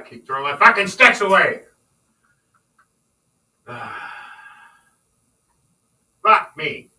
I keep throwing my fucking sticks away. Fuck me.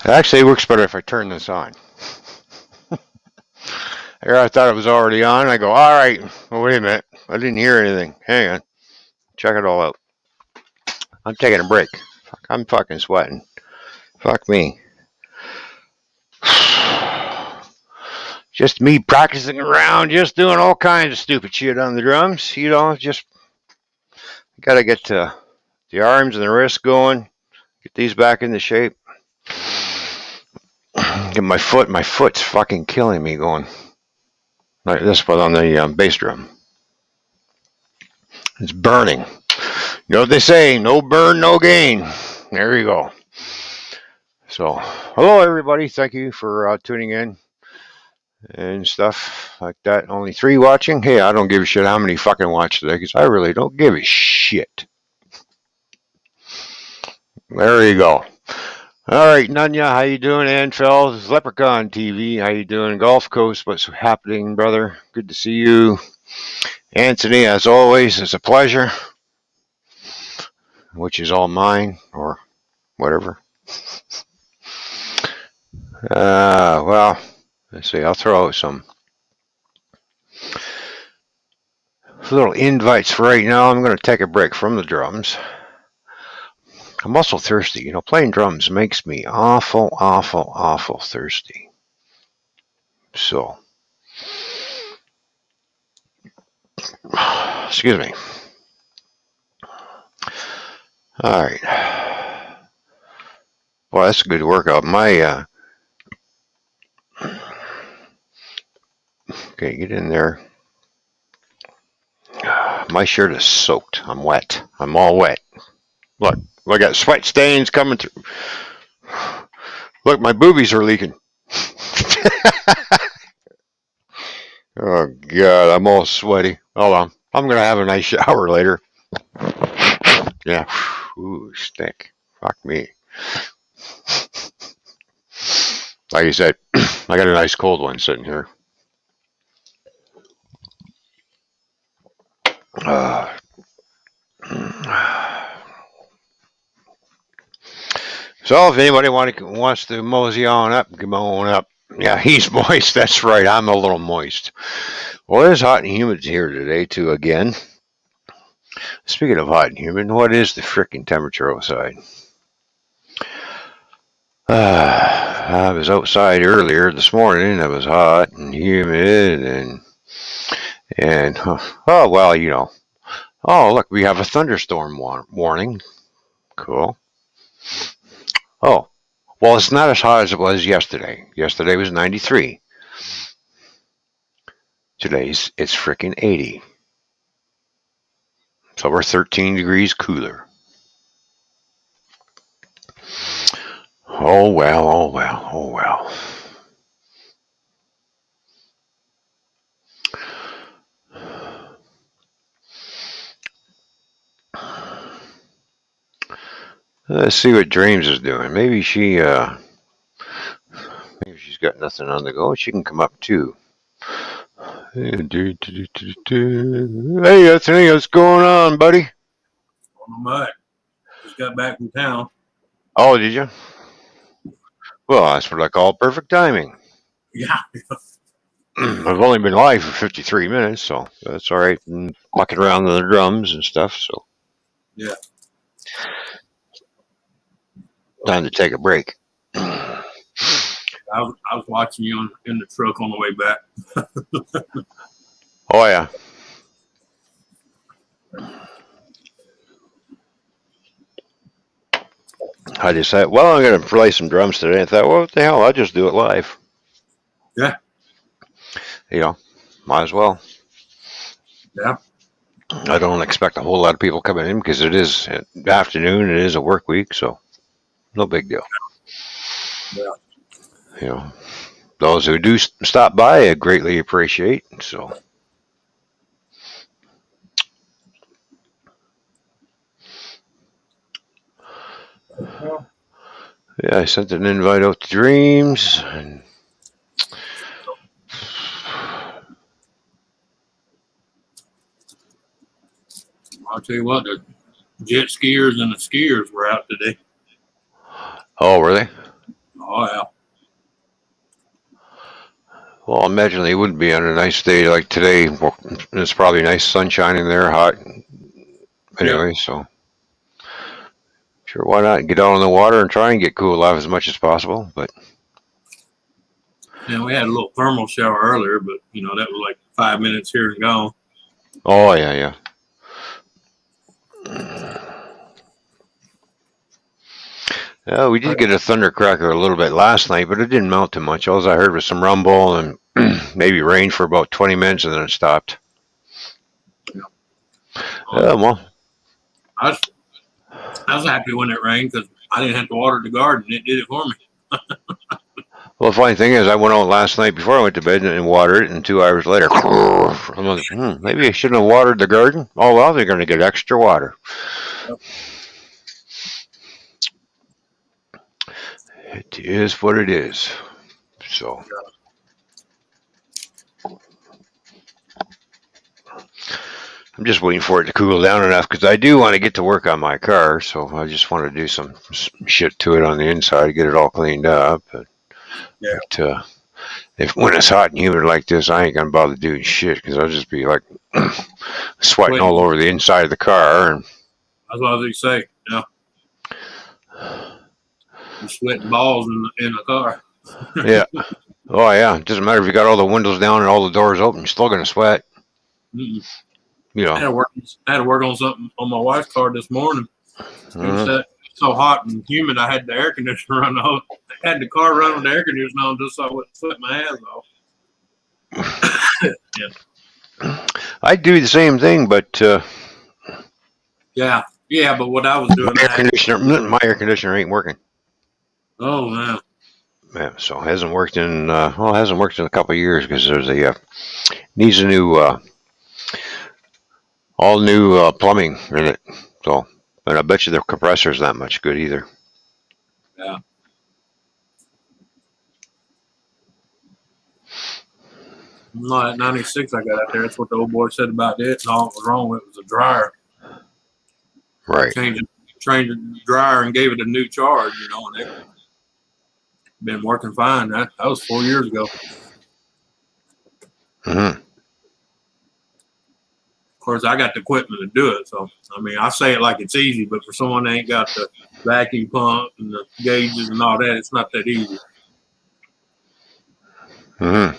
Actually, it works better if I turn this on. Here, I thought it was already on. I go, all right. Well, wait a minute. I didn't hear anything. Hang on. Check it all out. I'm taking a break. Fuck, I'm fucking sweating. Fuck me. Just me practicing around, just doing all kinds of stupid shit on the drums. You know, just gotta get the arms and the wrists going. Get these back into shape. Get my foot's fucking killing me going like this, but on the bass drum. It's burning. You know what they say, no burn, no gain. There you go. So, hello everybody. Thank you for tuning in and stuff like that. Only 3 watching. Hey, I don't give a shit how many fucking watch today because I really don't give a shit. There you go. All right, Nunya, how you doing? Anfeld, Leprechaun TV, how you doing? Gulf Coast, what's happening, brother? Good to see you. Anthony, as always, it's a pleasure, which is all mine, or whatever. Well, let's see, I'll throw out some little invites for right now. I'm going to take a break from the drums. I'm also thirsty. You know, playing drums makes me awful, awful, awful thirsty. So, excuse me. All right. Well, that's a good workout. Okay, get in there. My shirt is soaked. I'm wet. I'm all wet. Look, I got sweat stains coming through. Look, my boobies are leaking. Oh, God, I'm all sweaty. Hold on. I'm going to have a nice shower later. Yeah. Ooh, stick. Fuck me. Like I said, I got a nice cold one sitting here. So if anybody wants to mosey on up, come on up. Yeah, he's moist. That's right. I'm a little moist. Well, it's hot and humid here today, too, again. Speaking of hot and humid, what is the frickin' temperature outside? I was outside earlier this morning. It was hot and humid and oh, well, you know. Oh, look, we have a thunderstorm warning. Cool. Oh, well, it's not as hot as it was yesterday. Yesterday was 93. Today's it's freaking 80. So we're 13 degrees cooler. Oh well, oh well, oh well. Let's see what Dreams is doing. Maybe she's got nothing on the go. She can come up too. Hey, Anthony, what's going on, buddy? On the mud. Just got back from town. Oh, did you? Well, that's what I call perfect timing. Yeah. I've only been live for 53 minutes, so that's all right. And mucking around on the drums and stuff, so. Yeah. Time to take a break. I was watching you in the truck on the way back. Oh, yeah. I decided, well, I'm going to play some drums today. I thought, well, what the hell? I'll just do it live. Yeah. You know, might as well. Yeah. I don't expect a whole lot of people coming in because it is afternoon. It is a work week, so no big deal. Yeah. You know, those who do stop by, I greatly appreciate. So. Yeah, I sent an invite out to Dreams. And I'll tell you what, the jet skiers and the skiers were out today. oh, were they? Oh yeah. Well, I imagine they wouldn't be on a nice day like today. Well, it's probably nice sunshine in there, hot Yeah. anyway. So, sure, why not get out on the water and try and get cooled off as much as possible? But Yeah, we had a little thermal shower earlier, but that was like 5 minutes here and gone. oh yeah, yeah. We did get a thundercracker a little bit last night, but it didn't mount too much. All I heard was some rumble and maybe rain for about 20 minutes, and then it stopped. Well, I was happy when it rained because I didn't have to water the garden. It did it for me. well, the funny thing is, I went out last night before I went to bed and watered it, and 2 hours later, I'm like, maybe I shouldn't have watered the garden. Oh well, they're going to get extra water. Yep. It is what it is. So. I'm just waiting for it to cool down enough because I do want to get to work on my car. So I just want to do some shit to it on the inside, get it all cleaned up. But when it's hot and humid like this, I ain't gonna bother doing shit because I'll just be like sweating all over the inside of the car. And that's what I was going to say. Yeah. You're sweating balls in the car. yeah. Oh yeah. It doesn't matter if you got all the windows down and all the doors open, you're still gonna sweat. Mm-mm. I had to work on something on my wife's car this morning. It was so hot and humid, I had the air conditioner run on. I had the car run with the air conditioner on just so I wouldn't sweat my ass off. Yeah. I do the same thing, but yeah. But what I was doing, my air conditioner ain't working. Oh man. Yeah, so it hasn't worked in a couple of years because there's needs a new all new plumbing in it. So, and I bet you the compressor's not much good either. Yeah. No, at 96 I got out there. That's what the old boy said about it. And all that was wrong with it was a dryer. Right. Changed the dryer and gave it a new charge, and it been working fine. That was 4 years ago. Mm-hmm. Of course, I got the equipment to do it. So, I say it like it's easy, but for someone that ain't got the vacuum pump and the gauges and all that, it's not that easy. Mm-hmm.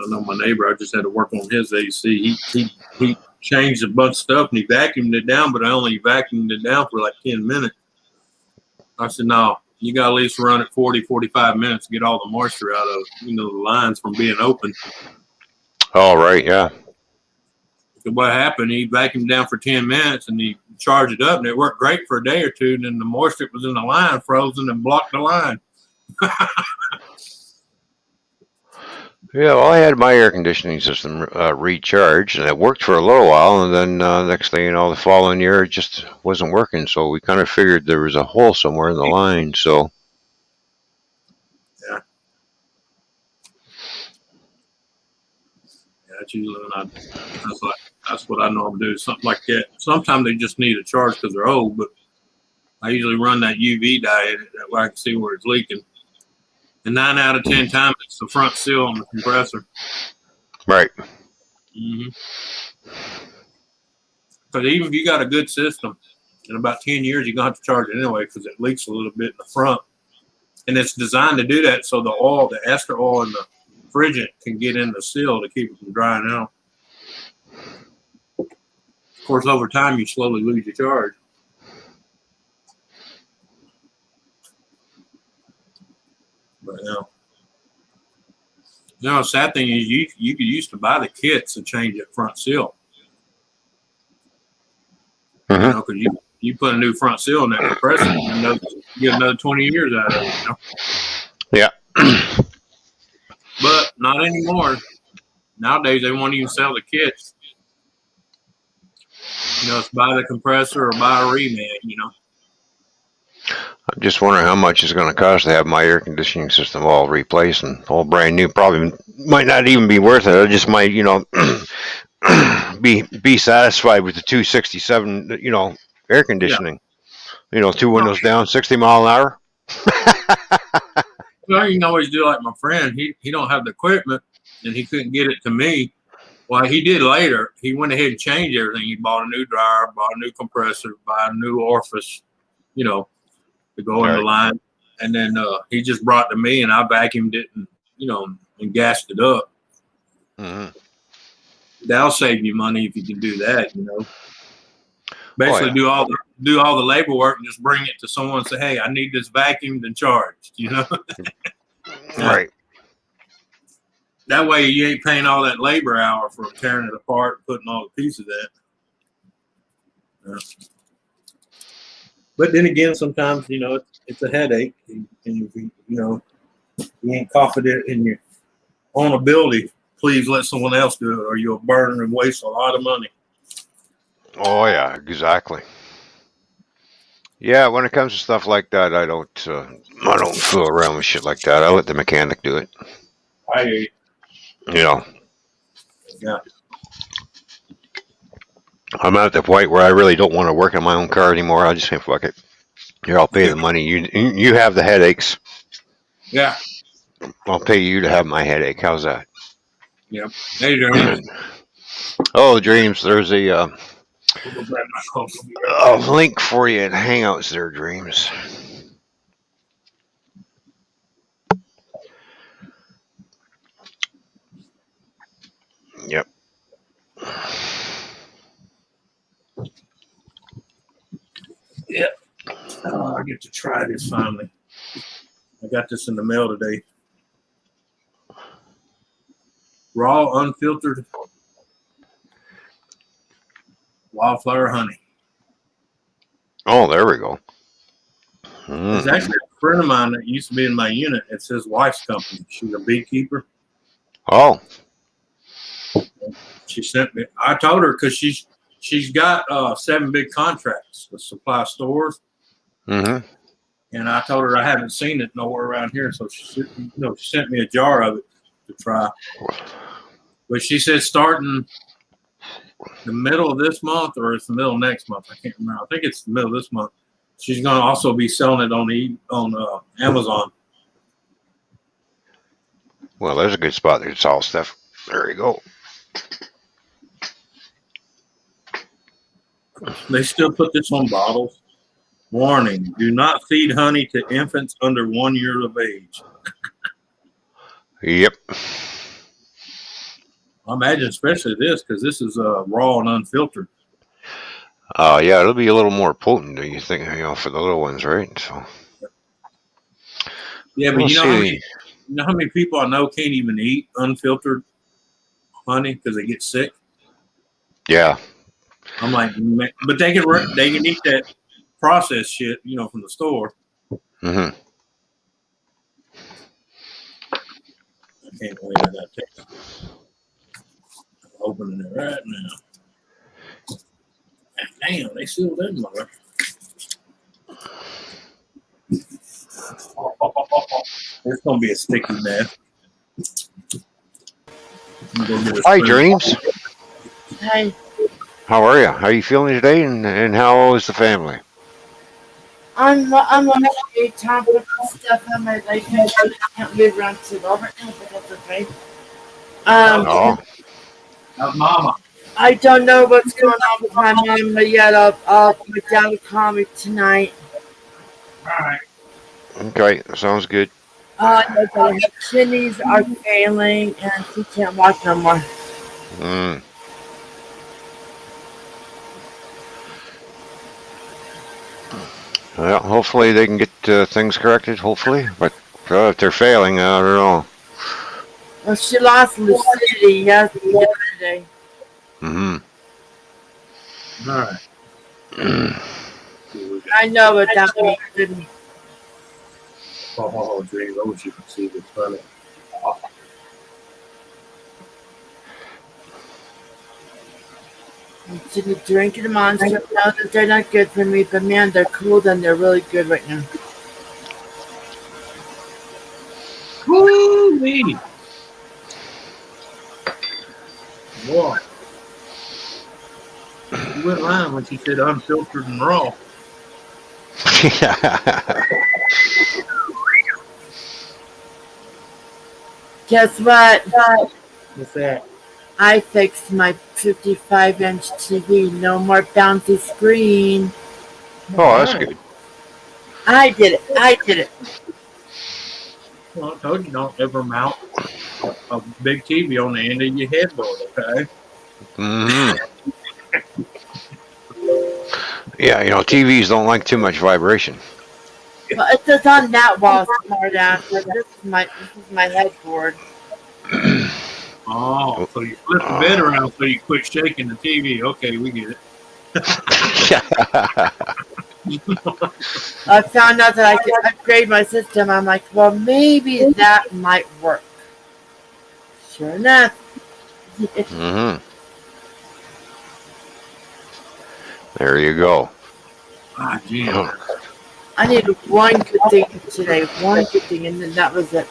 I know my neighbor, I just had to work on his AC. He changed a bunch of stuff and he vacuumed it down, but I only vacuumed it down for like 10 minutes. I said, no, you got to at least run it 40, 45 minutes to get all the moisture out of, the lines from being open. Oh, right, yeah. So what happened, he vacuumed down for 10 minutes and he charged it up and it worked great for a day or two. And then the moisture that was in the line frozen and blocked the line. Yeah, well, I had my air conditioning system recharged, and it worked for a little while, and then next thing you know, the following year, it just wasn't working, so we kind of figured there was a hole somewhere in the line, so. Yeah. Yeah, that's usually when that's what I normally do, something like that. Sometimes they just need a charge because they're old, but I usually run that UV dye in it, that way I can see where it's leaking. And 9 out of 10 times, it's the front seal on the compressor. Right. Mm-hmm. But even if you got a good system, in about 10 years, you're going to have to charge it anyway because it leaks a little bit in the front. And it's designed to do that so the ester oil and the refrigerant can get in the seal to keep it from drying out. Of course, over time, you slowly lose your charge. But the sad thing is you could used to buy the kits and change that front seal. Mm-hmm. Because you put a new front seal in that compressor, you get another 20 years out of it. Yeah. But not anymore. Nowadays, they won't even sell the kits. It's buy the compressor or buy a reman, I'm just wondering how much it's going to cost to have my air conditioning system all replaced and all brand new. Probably might not even be worth it. I just might, be satisfied with the 267, air conditioning. Two Well, windows down, 60 mile an hour. well, you can always do like my friend. He don't have the equipment, and he couldn't get it to me. Well, he did later. He went ahead and changed everything. He bought a new dryer, bought a new compressor, bought a new orifice, to go in the Right. line. And then he just brought it to me, and I vacuumed it and, and gassed it up. Hmm. That'll save you money if you can do that, Basically, yeah. do all the labor work and just bring it to someone and say, hey, I need this vacuumed and charged, Right. That way you ain't paying all that labor hour for tearing it apart and putting all the pieces in. But then again, sometimes, it's a headache. And if you ain't confident in your own ability, please let someone else do it or you'll burn and waste a lot of money. Oh yeah, exactly. Yeah, when it comes to stuff like that, I don't fool around with shit like that. I let the mechanic do it. I hear you. Yeah. I'm at the point where I really don't want to work on my own car anymore. I just say, fuck it. Here, I'll pay the money. You have the headaches. Yeah. I'll pay you to have my headache. How's that? Yeah. Hey, Dreams. Oh, Dreams, there's a We'll grab my coffee. We'll be right back. link for you in Hangouts there, Dreams. Yep. Yeah. Oh, I get to try this finally. I got this in the mail today. Raw, unfiltered wildflower honey. Oh, there we go. It's actually a friend of mine that used to be in my unit. It's his wife's company. She's a beekeeper. Oh. She sent me. I told her because she's got 7 big contracts with supply stores, Mm-hmm. and I told her I haven't seen it nowhere around here. So she sent me a jar of it to try. But she said starting the middle of this month or it's the middle of next month. I can't remember. I think it's the middle of this month. She's going to also be selling it on Amazon. Well, there's a good spot there to sell stuff. There you go. They still put this on bottles. Warning: do not feed honey to infants under 1 year of age. Yep. I imagine, especially this, because this is raw and unfiltered. Yeah, it'll be a little more potent, do you think, for the little ones, right? So. Yeah, but We'll you know how many people I know can't even eat unfiltered honey because they get sick. Yeah. I'm like, but they can eat that processed shit, from the store. Mm-hmm. I can't wait. I gotta take it. I'm opening it right now. Damn, they sealed that mother. It's gonna be a sticky mess. Hi, Dreams. Hey, How are you? How are you feeling today? And how is the family? I'm okay. Time to put stuff on my leg. I can't move around too well right now, but that's okay. Oh. Mama. I don't know what's going on with my mom yet. My dad will call me tonight. All right. Okay, sounds good. No, but her kidneys are failing and she can't walk no more. Mm. Well, hopefully they can get things corrected. Hopefully, but if they're failing, I don't know. Well, she lost lucidity yesterday. Mm-hmm. All right. I know what that means. Oh, James, I wish you could see this funny. I'm sitting drinking them on stuff now that they're not good for me, but man, they're cool and they're really good right now. Woo-wee. Whoa. You went lying when she said unfiltered and raw. Guess what? What's that? I fixed my 55-inch TV. No more bouncy screen. Oh, that's good. I did it. I did it. Well, I told you don't ever mount a big TV on the end of your headboard, okay? Hmm. Yeah, TVs don't like too much vibration. Well, it's on that wall, smart ass. This is my headboard. Oh, so you flip the bed around so you quit shaking the TV. Okay, we get it. I found out that I could upgrade my system. I'm like, well, maybe that might work. Sure enough. Hmm. There you go. Ah, gee. I needed one good thing today. One good thing, and then that was it.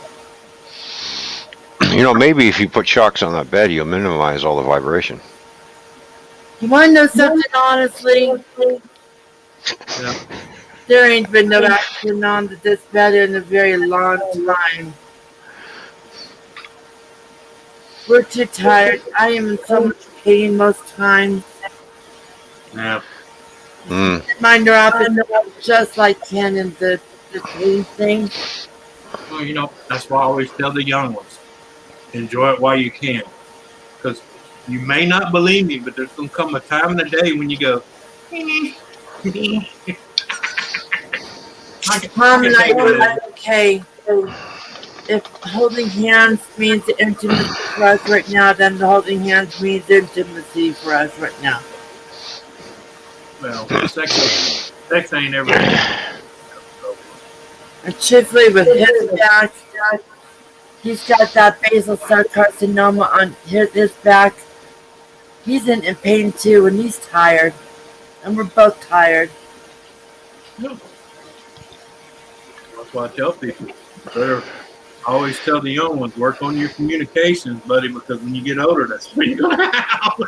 Maybe if you put shocks on that bed, you'll minimize all the vibration. You want to know something, honestly? Yeah. There ain't been no action on this bed in a very long time. We're too tired. I am in so much pain most times. Yeah. Mm. My neuropathy, just like Ken and the pain thing. Well, that's why I always tell the young ones, enjoy it while you can. Because you may not believe me, but there's going to come a time in the day when you go, Mom and I were like, okay, if holding hands means intimacy for us right now, then the holding hands means intimacy for us right now. well, sex ain't everything. And truthfully, with his back, he's got that basal cell carcinoma on his back. He's in pain too, and he's tired. And we're both tired. That's why I tell people. I always tell the young ones, work on your communications, buddy, because when you get older, that's what you're going to have.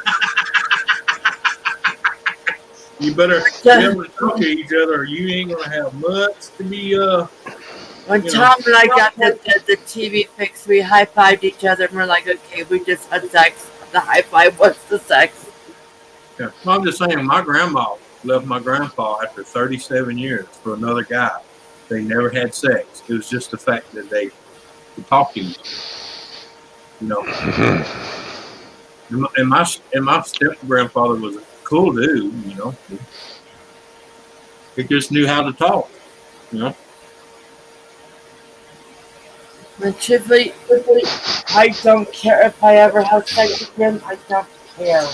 You better be able to talk to each other, or you ain't going to have much to be, When Tom and I got the TV fixed, we high-fived each other, and we're like, okay, we just had sex. The high five was the sex. Yeah. Well, I'm just saying, my grandma left my grandpa after 37 years for another guy. They never had sex. It was just the fact that they could talk to each other. And my step-grandfather was a cool dude, He just knew how to talk, And truthfully, I don't care if I ever have sex again. I don't care.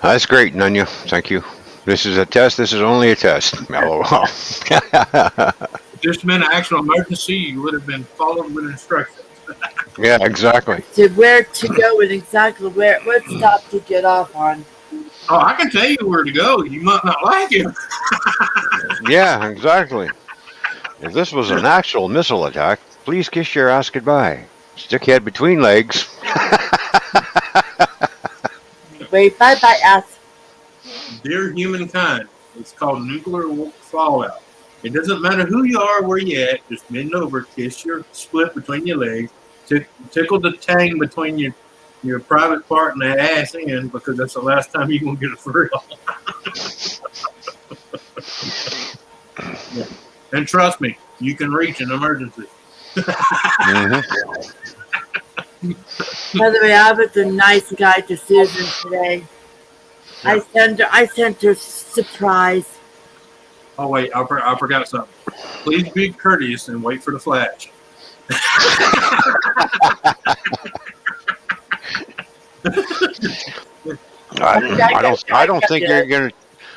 That's great, Nunya. Thank you. This is a test. This is only a test. LOL. If this been an actual emergency, you would have been followed with instructions. Yeah, exactly. To where to go and exactly what stop to get off on. Oh, I can tell you where to go. You might not like it. Yeah, exactly. If this was an actual missile attack, please kiss your ass goodbye. Stick head between legs. Wait, bye-bye, ass. Dear humankind, it's called nuclear fallout. It doesn't matter who you are, where you at. Just bend over, kiss your split between your legs, tickle the tang between your private part and the ass end, because that's the last time you're going to get it for real. Yeah. And trust me, you can reach an emergency. Mm-hmm. By the way, I was a nice guy to Susan today. Yeah. I sent her surprise. Oh, wait, I forgot something. Please be courteous and wait for the flash. I don't think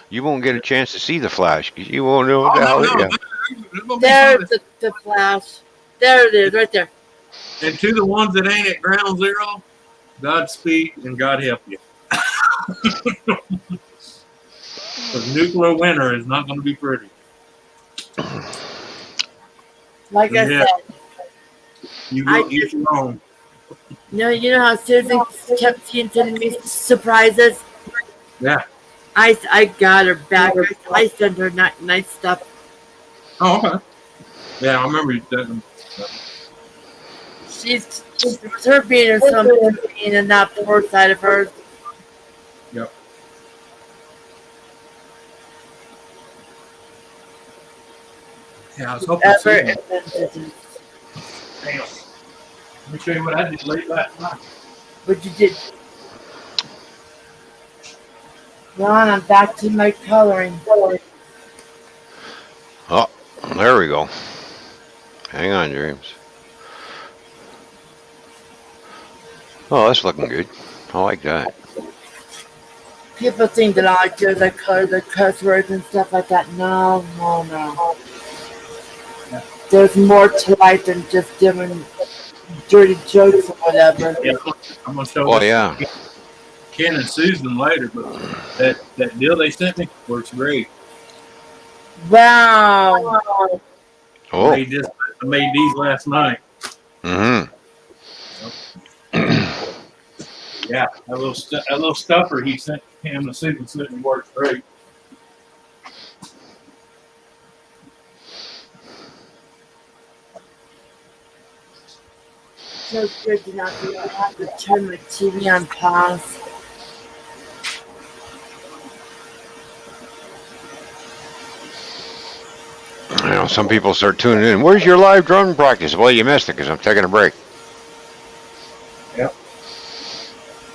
you won't get a chance to see the flash because you won't know what the hell it is. There's the flash. There it is, right there. And to the ones that ain't at ground zero, Godspeed and God help you. Because nuclear winter is not going to be pretty. Like I said, you will eat your own. you know how Susan kept sending me surprises? Yeah. I got her back. I sent her nice stuff. Oh, okay. Yeah, I remember you said She's it was her being or something being and that poor side of hers. Yep. Yeah, I was hoping to see Ever him. invented. Damn. Let me show you what I did late last night. But you did. Ron, I'm back to my coloring. Oh, there we go. Hang on, James. Oh, that's looking good. I like that. People think that I do the color, the cuss words and stuff like that. No. There's more to life than just doing dirty jokes or whatever. Yeah, I'm gonna show Oh, this yeah. to Ken and Susan later, but that deal they sent me works great. Wow. Oh. I made these last night. Mm-hmm. Yeah, that little stuffer he sent Ken and Susan sent me works great. So good to not be able to have to turn my TV on pause. You know, some people start tuning in. Where's your live drum practice? Well, you missed it because I'm taking a break. Yep.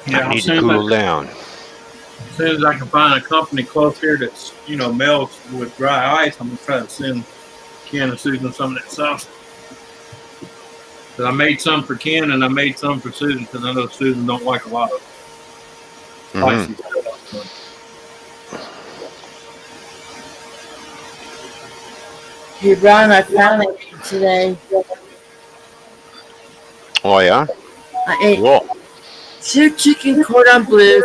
I Yeah, need to cool down. As soon as I can find a company close here that's, melts with dry ice, I'm going to try to send Ken and Susan some of that sauce. But I made some for Ken and I made some for Susan because I know Susan don't like a lot of spicy stuff. So. Hey, Ron, I finally ate today. Oh, yeah? I ate Cool. 2 chicken cordon bleus,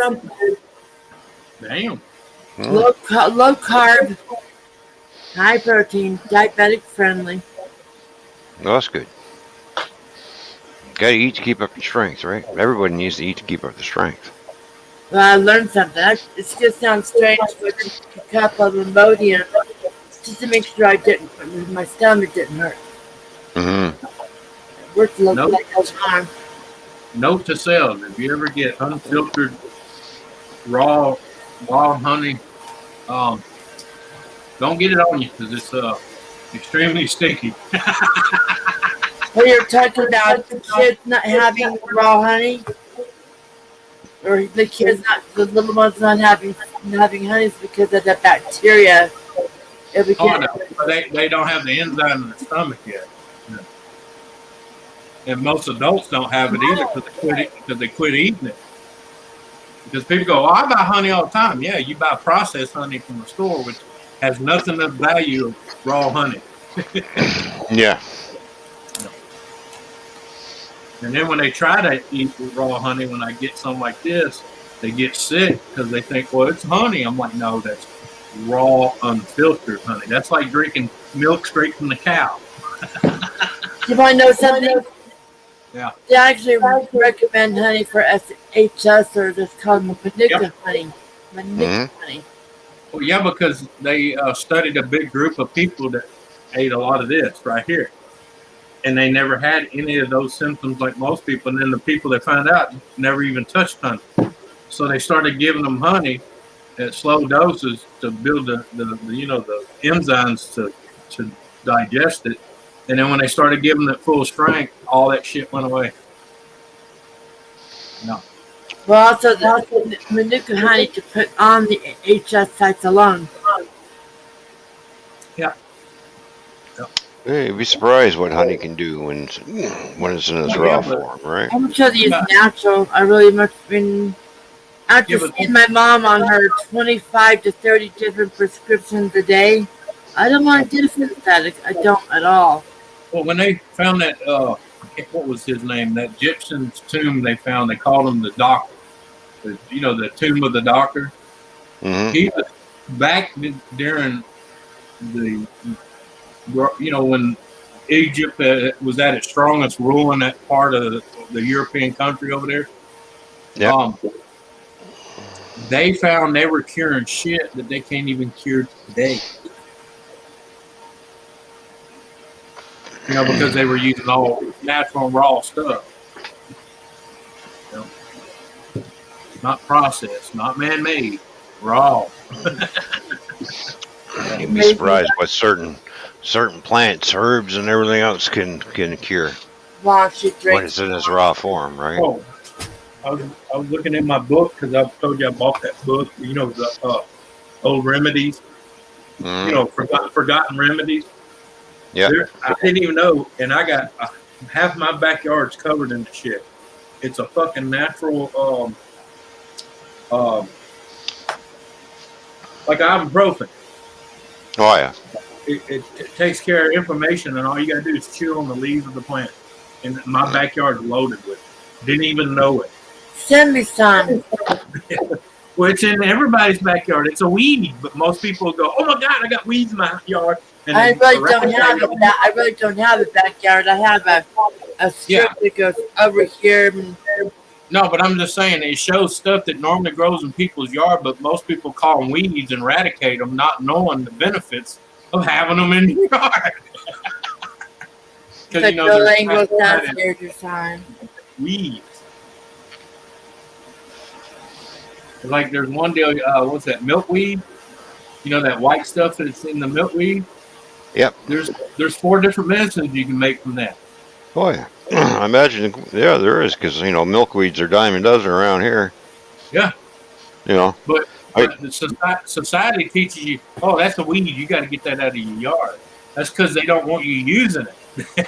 Damn. low carb, high protein, diabetic friendly. No, that's good. Gotta eat to keep up your strength, right? Everybody needs to eat to keep up the strength. Well, I learned something. It's gonna sound strange, but a cup of Imodium just to make sure my stomach didn't hurt. Mm-hmm. It worked a little like that time. Note to self: if you ever get unfiltered raw wild honey, don't get it on you because it's extremely sticky. Well, you're talking about the kids not having raw honey, or the little ones not having honey is because of the bacteria. No. They don't have the enzyme in their stomach yet. And most adults don't have it either because they quit eating it. Because people go, I buy honey all the time. Yeah, you buy processed honey from the store, which has nothing of value of raw honey. Yeah. And then when they try to eat raw honey, when I get something like this, they get sick because they think, well, it's honey. I'm like, no, that's raw, unfiltered honey. That's like drinking milk straight from the cow. You want to know something? Yeah. They actually recommend honey for SHS, or just called Manuka honey. Manuka honey. Well, yeah, because they studied a big group of people that ate a lot of this right here. And they never had any of those symptoms like most people. And then the people that found out never even touched honey. So they started giving them honey at slow doses to build the enzymes to digest it. And then when they started giving it full strength, all that shit went away. No. Well, also the Manuka honey to put on the HS sites alone. Yeah. Hey, you'd be surprised what honey can do when it's in its raw form, right? I'm sure these natural. I really much been after seeing my mom on her 25 to 30 different prescriptions a day. I don't want to do synthetic. I don't at all. Well, when they found that, what was his name? That Egyptian's tomb they found, they called him the doctor. The tomb of the doctor. Mm-hmm. He was back during the, when Egypt was at its strongest, ruling that part of the European country over there. Yeah. They found they were curing shit that they can't even cure today. You know, because they were using all natural and raw stuff. You know? Not processed, not man-made, raw. You'd be surprised what certain plants, herbs, and everything else can cure. Wash it, When drink. it's in its raw form, right? Oh, I was looking at my book because I told you I bought that book. You know, the old remedies. Mm. You know, forgotten remedies. Yeah. I didn't even know, and I got half my backyard's covered in the shit. It's a fucking natural, like ibuprofen. Oh yeah. It takes care of inflammation, and all you gotta do is chew on the leaves of the plant. And my backyard's loaded with it. Didn't even know it. Send me some. Well, it's in everybody's backyard. It's a weed, but most people go, "Oh my God, I got weeds in my yard." And I they really don't have it. I really don't have a backyard. I have a strip that goes over here. And No, but I'm just saying it shows stuff that normally grows in people's yard, but most people call them weeds and eradicate them, not knowing the benefits of having them in your yard. the building goes downstairs your sign. Weeds. Like there's one deal, what's that, milkweed? You know that white stuff that's in the milkweed? Yep. There's 4 different medicines you can make from that. Oh yeah. I imagine. Yeah, there is, because milkweeds are dime a dozen around here. Yeah. You know. But the society teaches you, oh, that's a weed. You got to get that out of your yard. That's because they don't want you using it.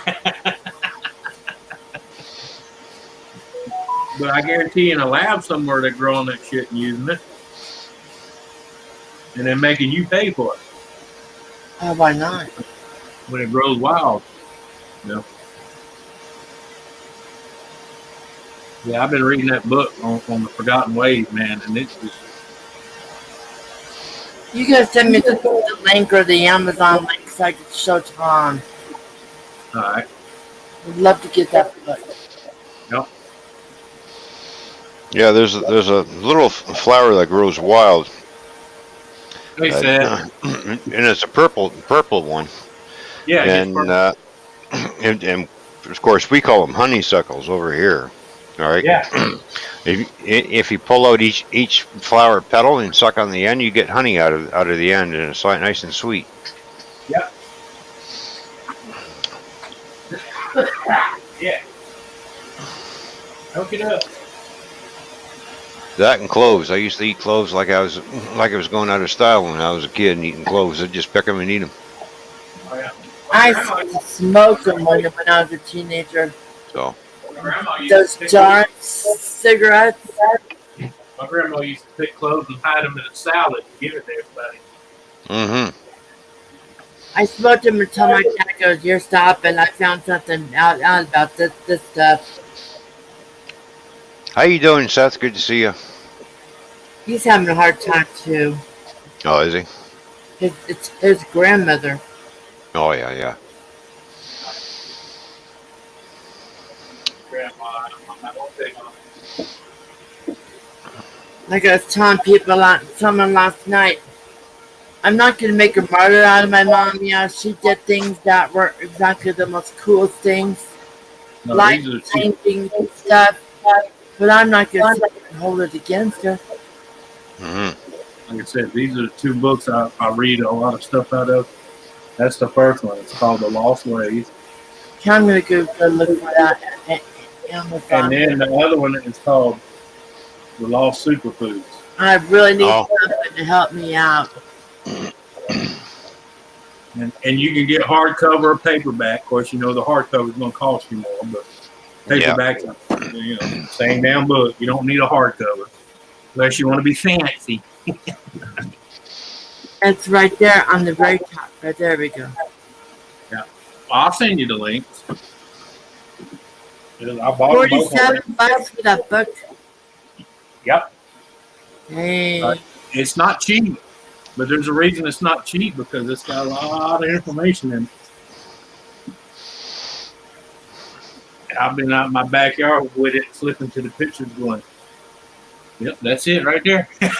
But I guarantee in a lab somewhere they're growing that shit and using it. And then making you pay for it. Oh, why not? When it grows wild. You know? Yeah, I've been reading that book on the Forgotten Ways, man, and it's just... You gotta send me the link or the Amazon link so I can show Tom. All right. I'd love to get that book. Yep. Yeah, there's a little flower that grows wild. They said. And it's a purple one. Yeah. And of course we call them honeysuckles over here. All right. Yeah. If you pull out each flower petal and suck on the end, you get honey out of the end, and it's nice and sweet. Yep. Yeah. Hook it up. That and cloves. I used to eat cloves like I was going out of style when I was a kid and eating cloves. I'd just pick them and eat them. Oh, yeah. I used to smoke them when I was a teenager. So. Those giant cigarettes. My grandma used to pick cloves and hide them in a salad and give it to everybody. Mm-hmm. I smoked them until my cat goes, "You're stopping. I found something out about this stuff." How you doing, Seth? Good to see you. He's having a hard time too. Oh, is he? It's his grandmother. Oh yeah. Grandma, Like I was telling someone last night, I'm not going to make a martyr out of my mom. Yeah, she did things that weren't exactly the most coolest things, like painting and stuff, but I'm not going to hold it against her. Mm-hmm. Like I said, these are the 2 books I read a lot of stuff out of. That's the first one. It's called The Lost Ways. Okay, I'm going to go look for that at Amazon. And then the other one is called The Lost Superfoods. I really need something to help me out. And you can get hardcover or paperback. Of course, the hardcover is going to cost you more, but paperback, same damn book. You don't need a hardcover unless you want to be fancy. It's right there on the very top. Right there we go. Yeah, I'll send you the links. I bought $47 for that book. Yep. Hey. It's not cheap, but there's a reason it's not cheap, because it's got a lot of information in it. And I've been out in my backyard with it, flipping to the pictures going, Yep, that's it right there. Yep.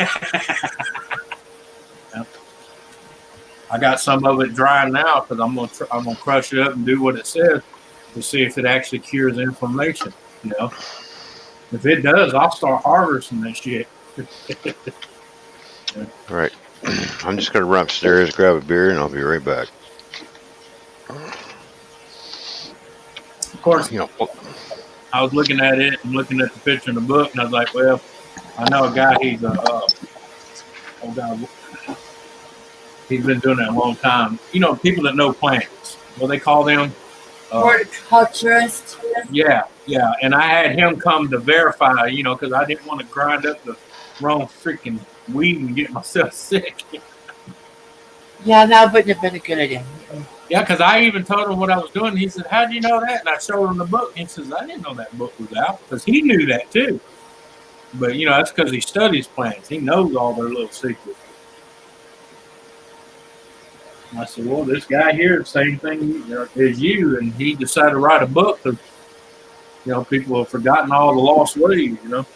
I got some of it drying now because I'm gonna crush it up and do what it says to see if it actually cures inflammation. You know, if it does, I'll start harvesting that shit. All right. I'm just gonna run upstairs, grab a beer, and I'll be right back. Of course, You know, I was looking at it and looking at the picture in the book, and I was like, well, I know a guy. He's a oh god, he's been doing that a long time. You know, people that know plants. What they call them? Horticulturist. Yeah. And I had him come to verify. You know, because I didn't want to grind up the wrong freaking weed and get myself sick. Yeah, that wouldn't have been a good idea. Yeah, because I even told him what I was doing. He said, "How do you know that?" And I showed him the book. And he says, "I didn't know that book was out," because he knew that too. But you know, that's because he studies plants. He knows all their little secrets. And I said, "Well, this guy here, the same thing as you," and he decided to write a book because you know people have forgotten all the lost ways. You know.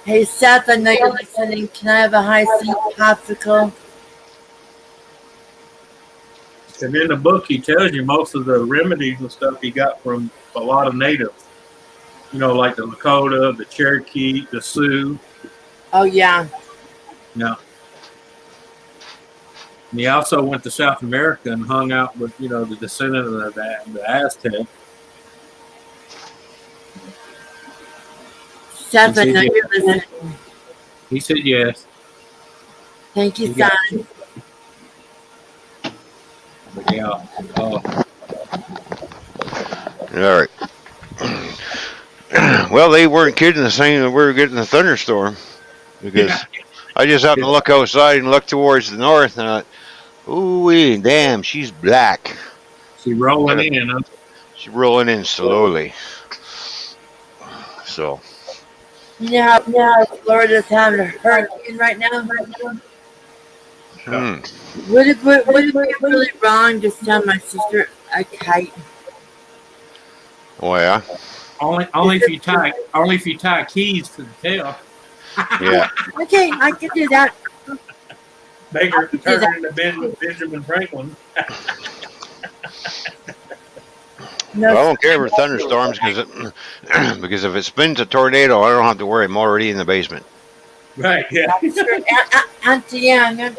Hey Seth, I know you're listening. Can I have a high C popsicle? And in the book, he tells you most of the remedies and stuff he got from a lot of natives. You know, like the Lakota, the Cherokee, the Sioux. Oh yeah. Yeah. And he also went to South America and hung out with, you know, the descendant of the Aztec. Seth, I know you're listening. He said yes. Thank you, He got- son. But yeah. all right. Well, they weren't kidding the saying that we were getting a thunderstorm because I just happened to look outside and look towards the north, and I thought, ooh, damn, she's black. She rolling in. Huh? She's rolling in slowly. So. Yeah, Florida's having a hurricane right now. Would it be really wrong to send my sister a kite? Oh yeah. Only if you tie keys to the tail. Yeah. Okay, I can do that. Make her turn into Benjamin Franklin. No, I don't care for thunderstorms because if it spins a tornado, I don't have to worry. I'm already in the basement. Right. Yeah. Auntie Ann. The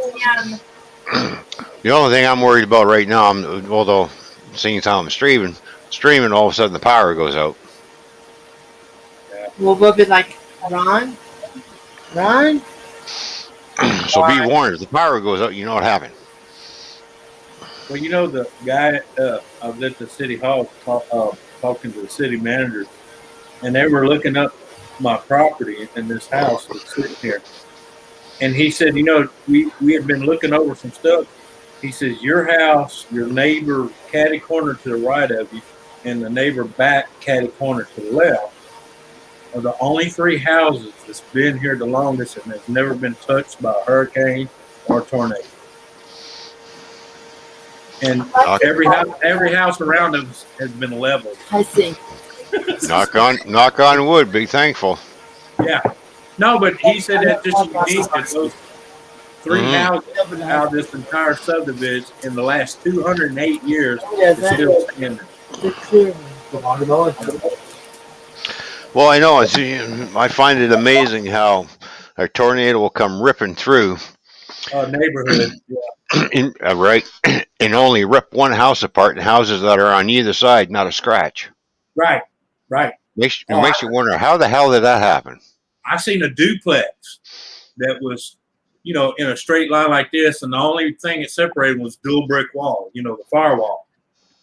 only thing I'm worried about right now, although seeing how I'm streaming, all of a sudden the power goes out. Well, we'll be like, Ron? So be warned, if the power goes out, you know what happened. Well, you know, the guy, I was at the city hall talking to the city manager, and they were looking up my property in this house that's sitting here. And he said, you know, we had been looking over some stuff. He says, your house, your neighbor catty corner to the right of you, and the neighbor back catty corner to the left are the only three houses that's been here the longest and has never been touched by a hurricane or a tornado. And every house around us has been leveled. I see. Knock on wood. Be thankful. Yeah. No, but he said that's just unique that those three houses out of this entire subdivision in the last 208 years is still standing. Well, I know. I find it amazing how a tornado will come ripping through Neighborhood. Yeah. right, and only rip one house apart, and houses that are on either side, not a scratch. Right. Makes you wonder, how the hell did that happen? I seen a duplex that was, you know, in a straight line like this, and the only thing it separated was dual brick wall, you know, the firewall.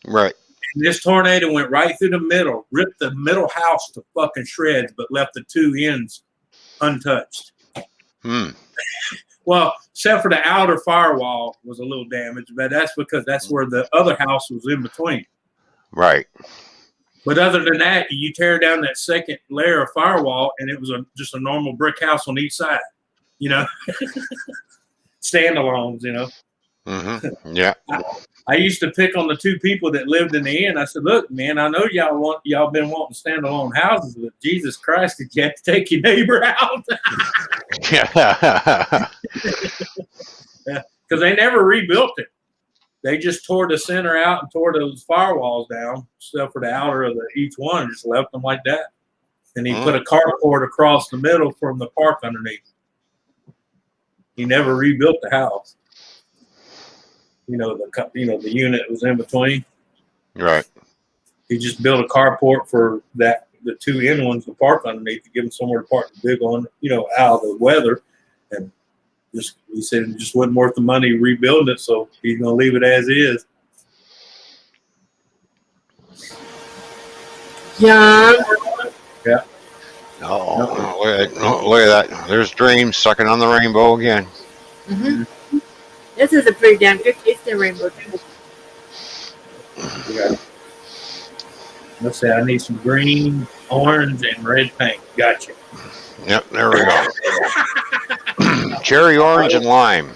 Right. And this tornado went right through the middle, ripped the middle house to fucking shreds, but left the two ends untouched. Well, except for the outer firewall was a little damaged, but that's because that's where the other house was in between. Right. But other than that, you tear down that second layer of firewall, and it was just a normal brick house on each side, you know, standalones, you know. Yeah. I used to pick on the two people that lived in the inn. I said, "Look, man, I know y'all been wanting standalone houses, but Jesus Christ, did you have to take your neighbor out?" Yeah. Because they never rebuilt it. They just tore the center out and tore those firewalls down, except for the outer of each one, and just left them like that. And he put a carport across the middle from the park underneath. He never rebuilt the house. The unit was in between. Right. He just built a carport for the two end ones to park underneath to give them somewhere to park the big one, out of the weather. And he said it just wasn't worth the money rebuilding it, so he's gonna leave it as is. Yeah. Yeah. Look at that. There's Dreams sucking on the rainbow again. Mm-hmm. This is a pretty damn good tasting rainbow too. Yeah. Let's see, I need some green, orange, and red paint. Gotcha. Yep, there we go. Cherry, orange, and lime.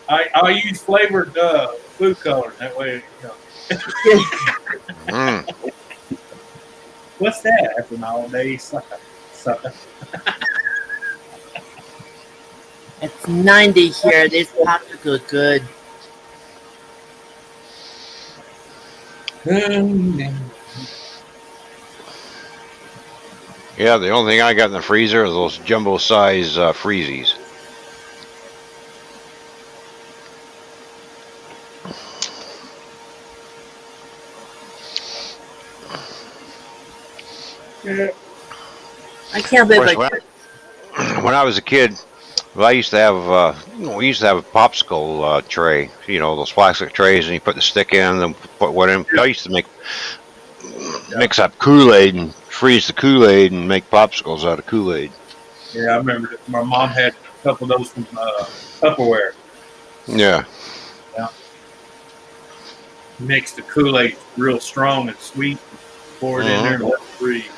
I'll use flavored food color. That way, What's that? After an all-day sucker. It's 90 here. These pops look good. Yeah, the only thing I got in the freezer are those jumbo size freezies. I can't believe When I was a kid, I used to have we used to have a popsicle tray, those plastic trays, and you put the stick in and put what in. I used to mix up Kool-Aid and freeze the Kool-Aid and make popsicles out of Kool-Aid. Yeah, I remember that. My mom had a couple of those from Tupperware. Yeah. Yeah. Mix the Kool-Aid real strong and sweet, pour it in there and let it freeze.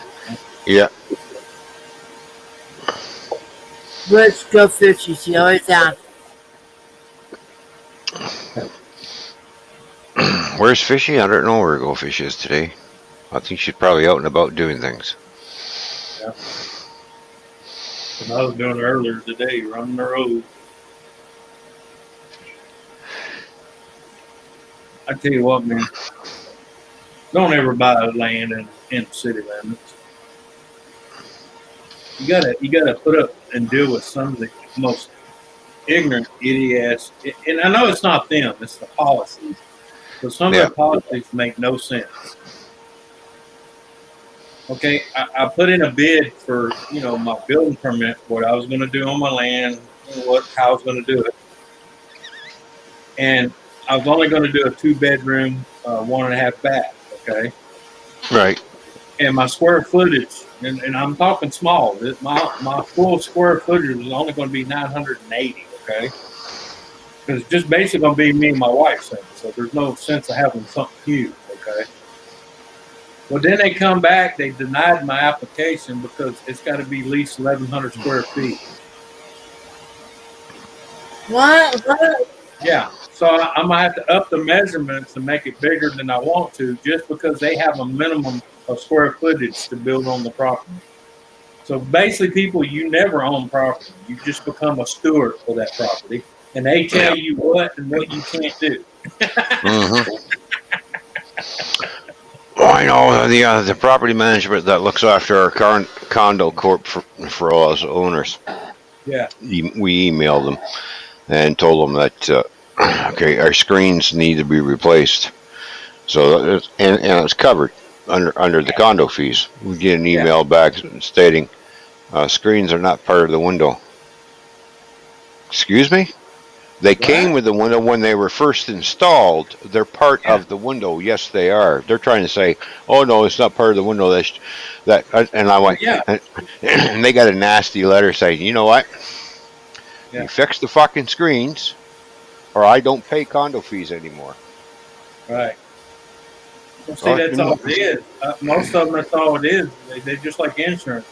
Yeah. let's go fishing. She always asks. Where's Fishy? I don't know where Go Fish is today. I think she's probably out and about doing things. Yeah. And I was doing it earlier today, running the road. I tell you what, man, don't ever buy land in city limits. You gotta put up and deal with some of the most ignorant idiots. And I know it's not them; it's the policies. But some of the policies make no sense. Okay, I put in a bid for my building permit, what I was going to do on my land, how I was going to do it, and I was only going to do a 2-bedroom, 1.5 bath. Okay, right. And my square footage, and I'm talking small. My full square footage was only going to be 980. Okay, because it's just basically going to be me and my wife, so there's no sense of having something huge. Okay. Well, then they come back. They denied my application because it's got to be at least 1,100 square feet. What? Yeah. So I'm going to have to up the measurements and make it bigger than I want to just because they have a minimum of square footage to build on the property. So basically, people, you never own property. You just become a steward for that property. And they tell you what and what you can't do. Mm-hmm. Well, I know the property management that looks after our condo corp for all us owners. Yeah. We emailed them and told them that our screens need to be replaced. So and it's covered under the condo fees. We get an email back stating screens are not part of the window. Excuse me? They came with the window when they were first installed. They're part of the window. Yes, they are. They're trying to say, "Oh no, it's not part of the window." And I went, and they got a nasty letter saying, "You know what? You fix the fucking screens, or I don't pay condo fees anymore." Right. Well, see, that's all it is. Most of them, that's all it is. They're just like insurance.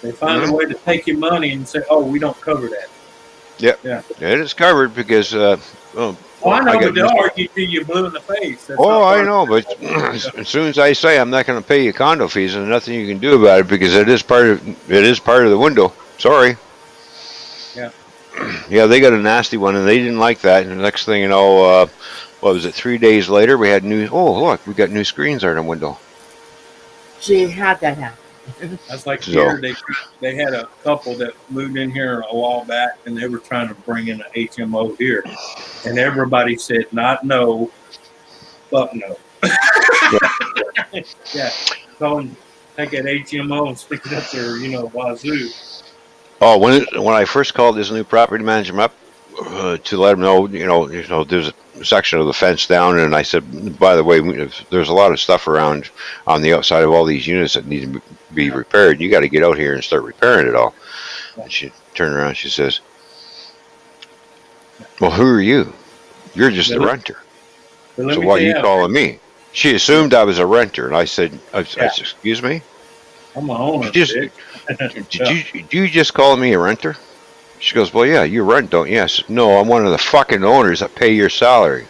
They find a way to take your money and say, "Oh, we don't cover that." Yep. Yeah, it is covered because Oh, I know, I but get they'll argue till you blue in the face. That's Oh, not I part know, but as soon as I say I'm not going to pay you condo fees, there's nothing you can do about it because it is part of the window. Sorry. Yeah. Yeah, they got a nasty one, and they didn't like that. And the next thing you know, what was it? 3 days later, we had new. Oh, look, we got new screens on the window. She had that happen. That's like So- here. They had a couple that moved in here a while back, and they were trying to bring in an HMO here, and everybody said not no, but no. Yeah. Go and take that HMO and stick it up there, wazoo. Oh, when I first called this new property manager up to let him know, there's a section of the fence down, and I said, by the way, there's a lot of stuff around on the outside of all these units that need to be repaired. You got to get out here and start repairing it all. And she turned around, she says, "Well, who are you? You're just a renter. But let So me why are tell you calling me?" She assumed I was a renter, and I said, "Excuse me? I'm a owner. Did Dick. did you just call me a renter?" She goes, "Well, yeah, you rent, don't you?" Yes. "No, I'm one of the fucking owners that pay your salary."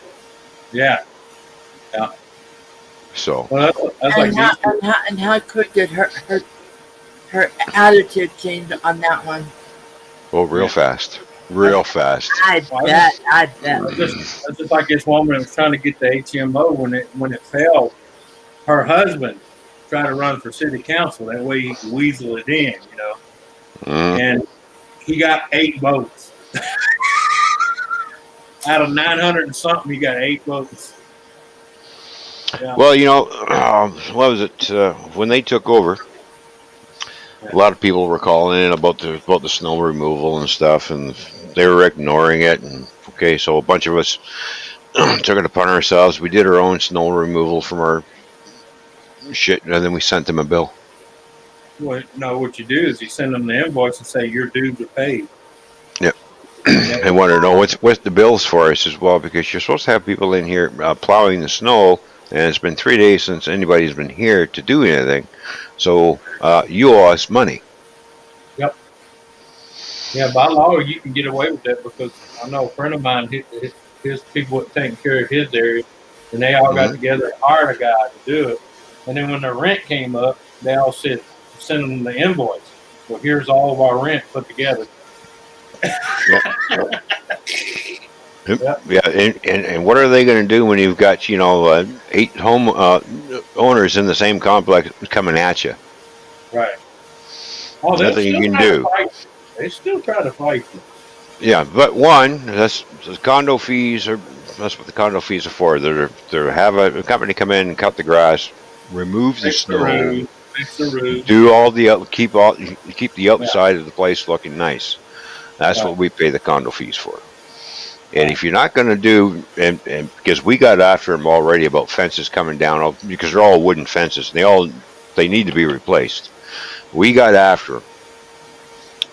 Yeah. So, Well, that's like And how quick did her attitude change on that one? real fast. Real fast. I bet. that's just like this woman that was trying to get the HMO when it failed. Her husband tried to run for city council. That way he could weasel it in, And he got 8 votes. Out of 900 and something, he got 8 votes. Yeah. Well, what was it? When they took over, a lot of people were calling in about the snow removal and stuff, and they were ignoring it. And okay, so a bunch of us took it upon ourselves. We did our own snow removal from our shit, and then we sent them a bill. Well, no, what you do is you send them the invoice and say your dues are paid. Yep. They want to know what's the bills for. I says, well, because you're supposed to have people in here plowing the snow, and it's been 3 days since anybody's been here to do anything. So you owe us money. Yep. Yeah, by law you can get away with that because I know a friend of mine, his people were taking care of his area, and they all got together and hired a guy to do it. And then when the rent came up, they all said, send them the invoice. Well, here's all of our rent put together. Yep. Yeah, and what are they going to do when you've got 8 home owners in the same complex coming at you? Right. Oh, Nothing you can do. They still try to fight you. Yeah, but one, that's the condo fees are. That's what the condo fees are for. They're have a company come in and cut the grass, remove the snow, Fix the roof. do all the keep the outside of the place looking nice. That's what we pay the condo fees for. And if you're not going to do, and because we got after them already about fences coming down, because they're all wooden fences, they need to be replaced. We got after them,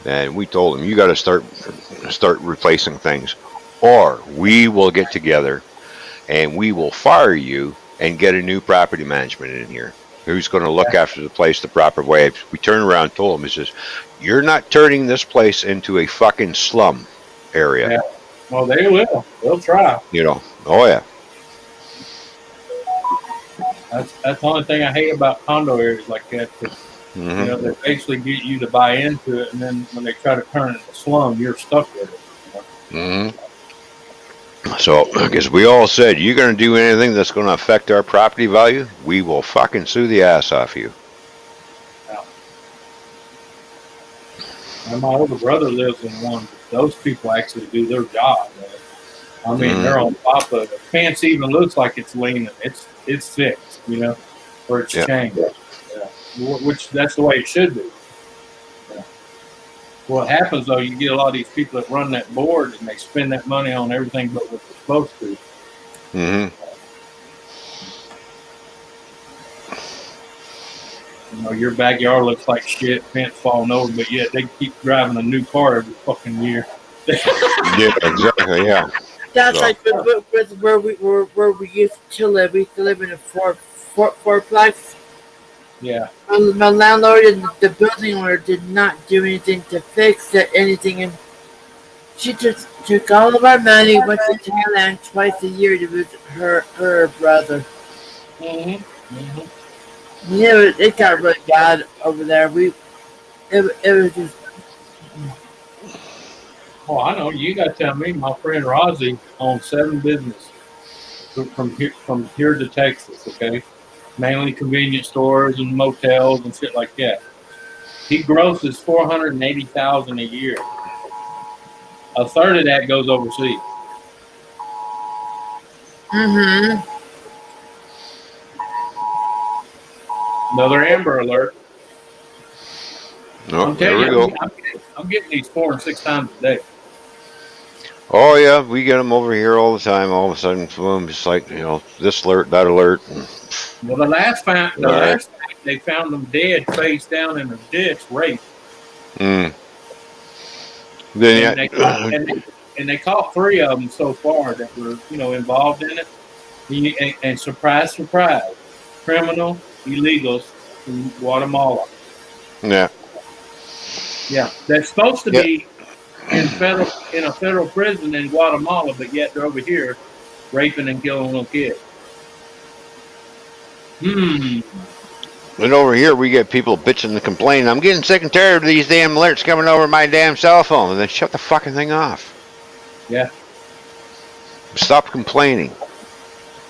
and we told them, you got to start replacing things, or we will get together, and we will fire you and get a new property management in here who's going to look after the place the proper way. We turned around and told them, he says, you're not turning this place into a fucking slum area. Yeah. Well, they will. They'll try. Oh yeah. That's the only thing I hate about condo areas like that. Cause, they basically get you to buy into it, and then when they try to turn it into slum, you're stuck with it. So, because we all said, you're going to do anything that's going to affect our property value, we will fucking sue the ass off you. Yeah. And my older brother lives in one. Those people actually do their job. Man. I mean, they're on top of it. The fence even looks like it's leaning. It's fixed, or it's changed. Yeah. Which that's the way it should be. Yeah. What happens though, you get a lot of these people that run that board and they spend that money on everything but what they're supposed to. Your backyard looks like shit, fence falling over, but yet they keep driving a new car every fucking year. Yeah, exactly. Yeah. That's like with where we used to live. We used to live in a fourplex. Yeah. My landlord and the building owner did not do anything to fix anything She took all of our money, went to Thailand twice a year to visit her brother. Yeah, it got really bad over there. It was just. Oh, I know. You got to tell me. My friend Rozzy owns 7 businesses from here to Texas. Okay, mainly convenience stores and motels and shit like that. He grosses $480,000 a year. A third of that goes overseas. Mm-hmm. Another Amber Alert. Oh, I'm there telling we you, go. I'm getting these 4 and 6 times a day. Oh yeah, we get them over here all the time. All of a sudden, boom, just like this alert, that alert. Well, the last time Right. they found them dead, face down in a ditch, raped. Mm. And Then they caught 3 of them so far that were involved in it. And surprise, surprise, criminal illegals from Guatemala. yeah, They're supposed to be in a federal prison in Guatemala, but yet they're over here raping and killing little kids. And over here we get people bitching and complaining. I'm getting sick and tired of these damn alerts coming over my damn cell phone. And then shut the fucking thing off. Yeah. Stop complaining.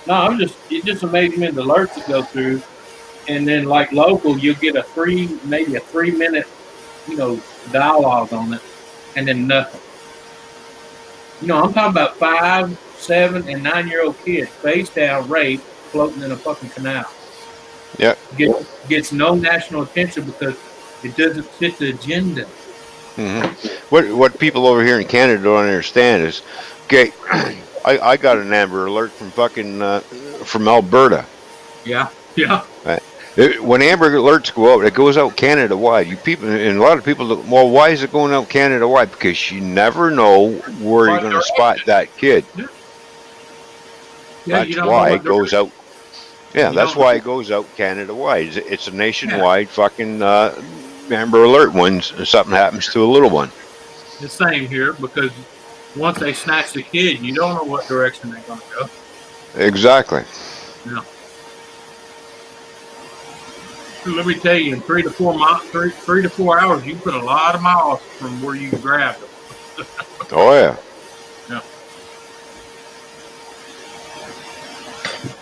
No, it just amazes me the alerts that go through, and then like local, you'll get maybe a 3-minute, dialogue on it, and then nothing. I'm talking about 5, 7, and 9-year-old kids face down, raped, floating in a fucking canal. Yep. Gets no national attention because it doesn't fit the agenda. Mm-hmm. What people over here in Canada don't understand is, okay, I got an Amber Alert from from Alberta. Yeah. Right. When Amber Alerts go out, it goes out Canada wide. You people, and a lot of people, well, why is it going out Canada wide? Because you never know where you're going to spot that kid. Yeah, that's why it goes out. Yeah, that's why it goes out Canada wide. It's a nationwide fucking Amber Alert when something happens to a little one. The same here, because once they snatch the kid, you don't know what direction they're going to go. Exactly. Yeah. Let me tell you, in 3 to 4 hours, you put a lot of miles from where you grabbed them. Oh yeah. Yeah.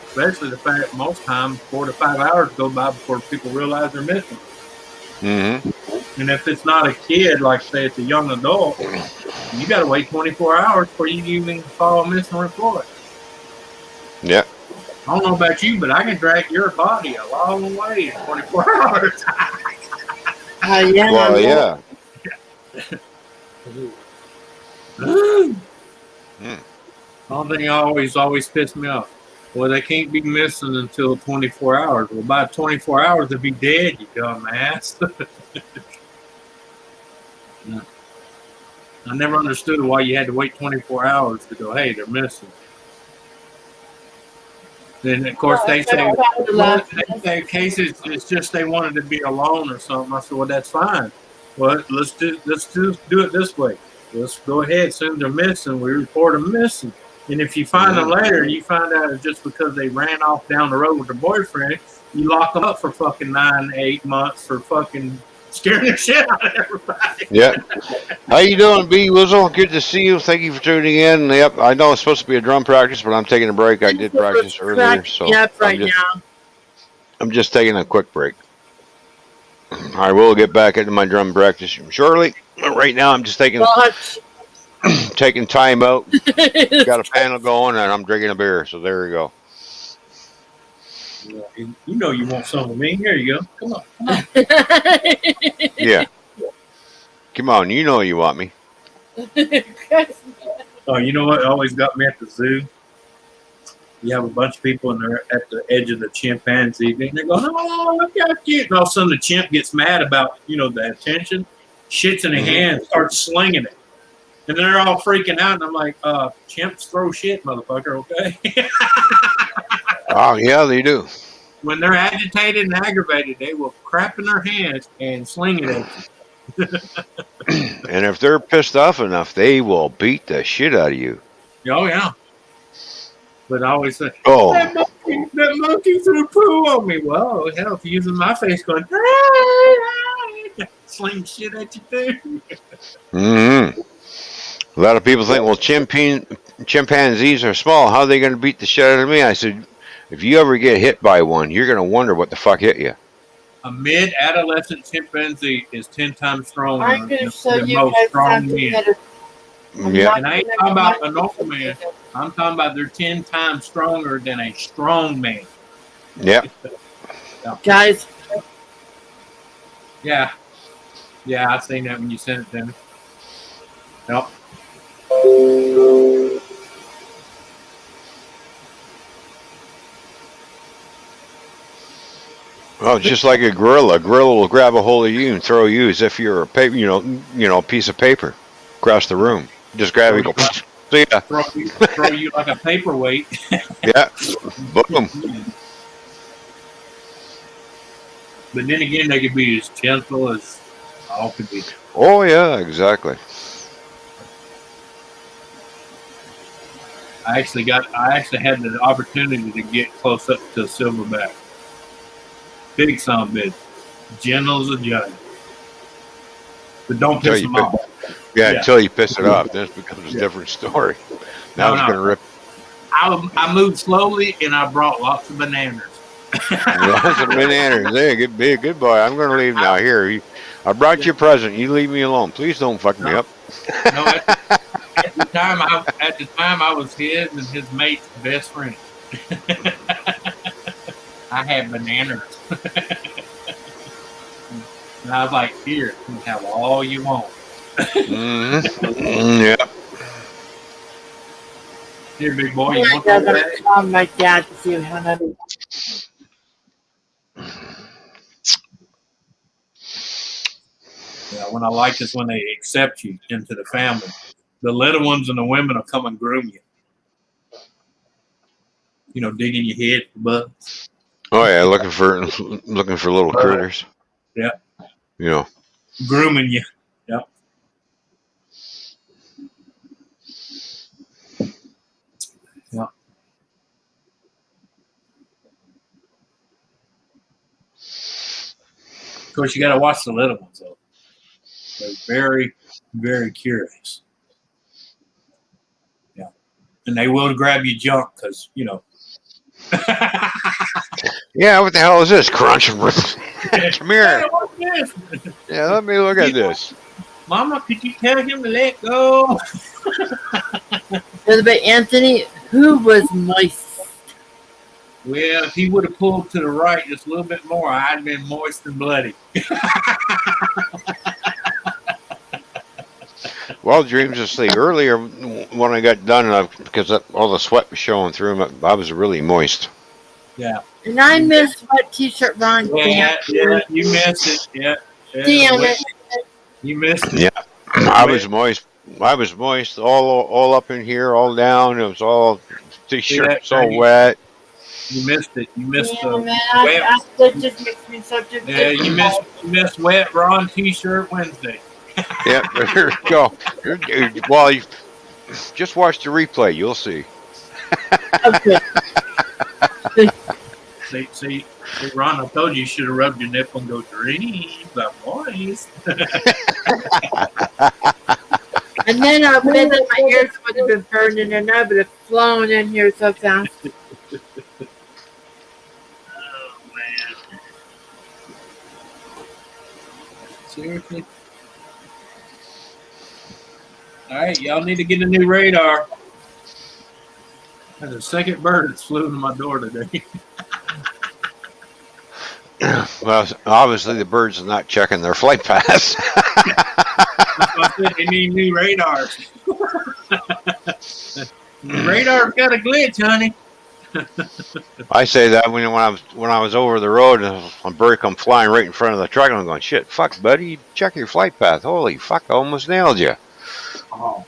Especially the fact most times 4 to 5 hours go by before people realize they're missing. Mm-hmm. And if it's not a kid, like say it's a young adult, you got to wait 24 hours before you even file a missing report. Yeah. I don't know about you, but I can drag your body a long way in 24 hours. Yeah. Well, yeah. One thing always pissed me off. Well, they can't be missing until 24 hours. Well, by 24 hours, they'll be dead, you dumbass. Yeah. I never understood why you had to wait 24 hours to go, hey, they're missing. Then, of course, they say, in cases, it's just they wanted to be alone or something. I said, well, that's fine. Well, let's do it this way. Let's go ahead. As soon as they're missing, we report them missing. And if you find them later, you find out it's just because they ran off down the road with their boyfriend, you lock them up for fucking 9, 8 months for fucking scaring the shit out of everybody. Yeah. How you doing, B Wizzle? Good to see you. Thank you for tuning in. Yep, I know it's supposed to be a drum practice, but I'm taking a break. I did practice earlier, so I'm just taking a quick break. I will get back into my drum practice shortly. Right now, I'm just taking time out. Got a panel going, and I'm drinking a beer. So there we go. You know you want some of me. Here you go. Come on. Yeah. Come on, you know you want me. Oh, you know what always got me at the zoo? You have a bunch of people and they're at the edge of the chimpanzee and they're going, oh, look how cute. And all of a sudden the chimp gets mad about, the attention, shits in the hand, starts slinging it. And they're all freaking out. And I'm like, chimps throw shit, motherfucker, okay? Oh, yeah, they do. When they're agitated and aggravated, they will crap in their hands and sling it at you. And if they're pissed off enough, they will beat the shit out of you. Oh yeah. But I always say, Oh, that monkey threw poo on me. Well, hell, if you're using my face going, sling shit at you too. mm-hmm. A lot of people think, well, chimpanzees are small. How are they going to beat the shit out of me? I said, if you ever get hit by one, you're going to wonder what the fuck hit you. A mid-adolescent chimpanzee is 10 times stronger I'm going to show than you most guys strong something men. that Yeah. And I ain't talking about a normal man. I'm talking about they're 10 times stronger than a strong man. Yep. Guys, Yeah. Yeah, I seen that when you sent it to me. Yep. Oh, just like a gorilla. A gorilla will grab a hold of you and throw you as if you're a paper, a piece of paper across the room. Just grab it, and go. See ya. Throw you like a paperweight. Yeah. Boom. But then again, they could be as gentle as all could be. Oh yeah, exactly. I actually had the opportunity to get close up to a silverback. Big son of a bitch. Gentle as a judge. But don't piss him off. Yeah, until you piss it off. Then it becomes a different story. Now it's going to rip. I moved slowly and I brought lots of bananas. Lots of bananas. Hey, be a good boy. I'm going to leave now. Here, I brought you a present. You leave me alone. Please don't fuck me up. No, at the time I was his and his mate's best friend. I had bananas. And I was like, here, you can have all you want. Mm-hmm. Yeah. Here, big boy, you I'm want going that? to call my dad to see how that is. Yeah, what I like is when they accept you into the family. The little ones and the women will come and groom you. Digging your head for bugs. Oh yeah, looking for little critters. Yeah. Grooming you. Yep. Yeah. Of course, you got to watch the little ones, though. They're very, very curious. Yeah. And they will grab your junk because, Yeah, what the hell is this? Crunch. Come here. Hey, what's this? Yeah, let me look at this. Mama, could you tell him to let go? But Anthony, who was moist? Well, if he would have pulled to the right just a little bit more, I'd have been moist and bloody. Well, dreams of sleep. Earlier, when I got done, because all the sweat was showing through him, I was really moist. Yeah. And I missed what t-shirt Ron Yeah, you missed it. Yeah. Damn it. You missed it. Yeah, I was moist. All up in here, all down. It was all t-shirt, so wet. You missed it. You missed the That just makes me so different. Yeah, you missed wet Ron T-shirt Wednesday. Yeah, there you go. Well, you just watch the replay. You'll see. Okay. See, Ron, I told you should have rubbed your nipple and go dreams, the boys. And then I bet that my ears would have been burning and I would have flown in here so fast. Oh man. Seriously? Alright, y'all need to get a new radar. There's a second bird that's flew into my door today. Well, obviously the birds are not checking their flight paths. That's why I said they need new radars. The radar's got a glitch, honey. I say that when I was over the road and a bird come flying right in front of the truck, and I'm going, shit, fuck, buddy, check your flight path. Holy fuck, I almost nailed you. Oh,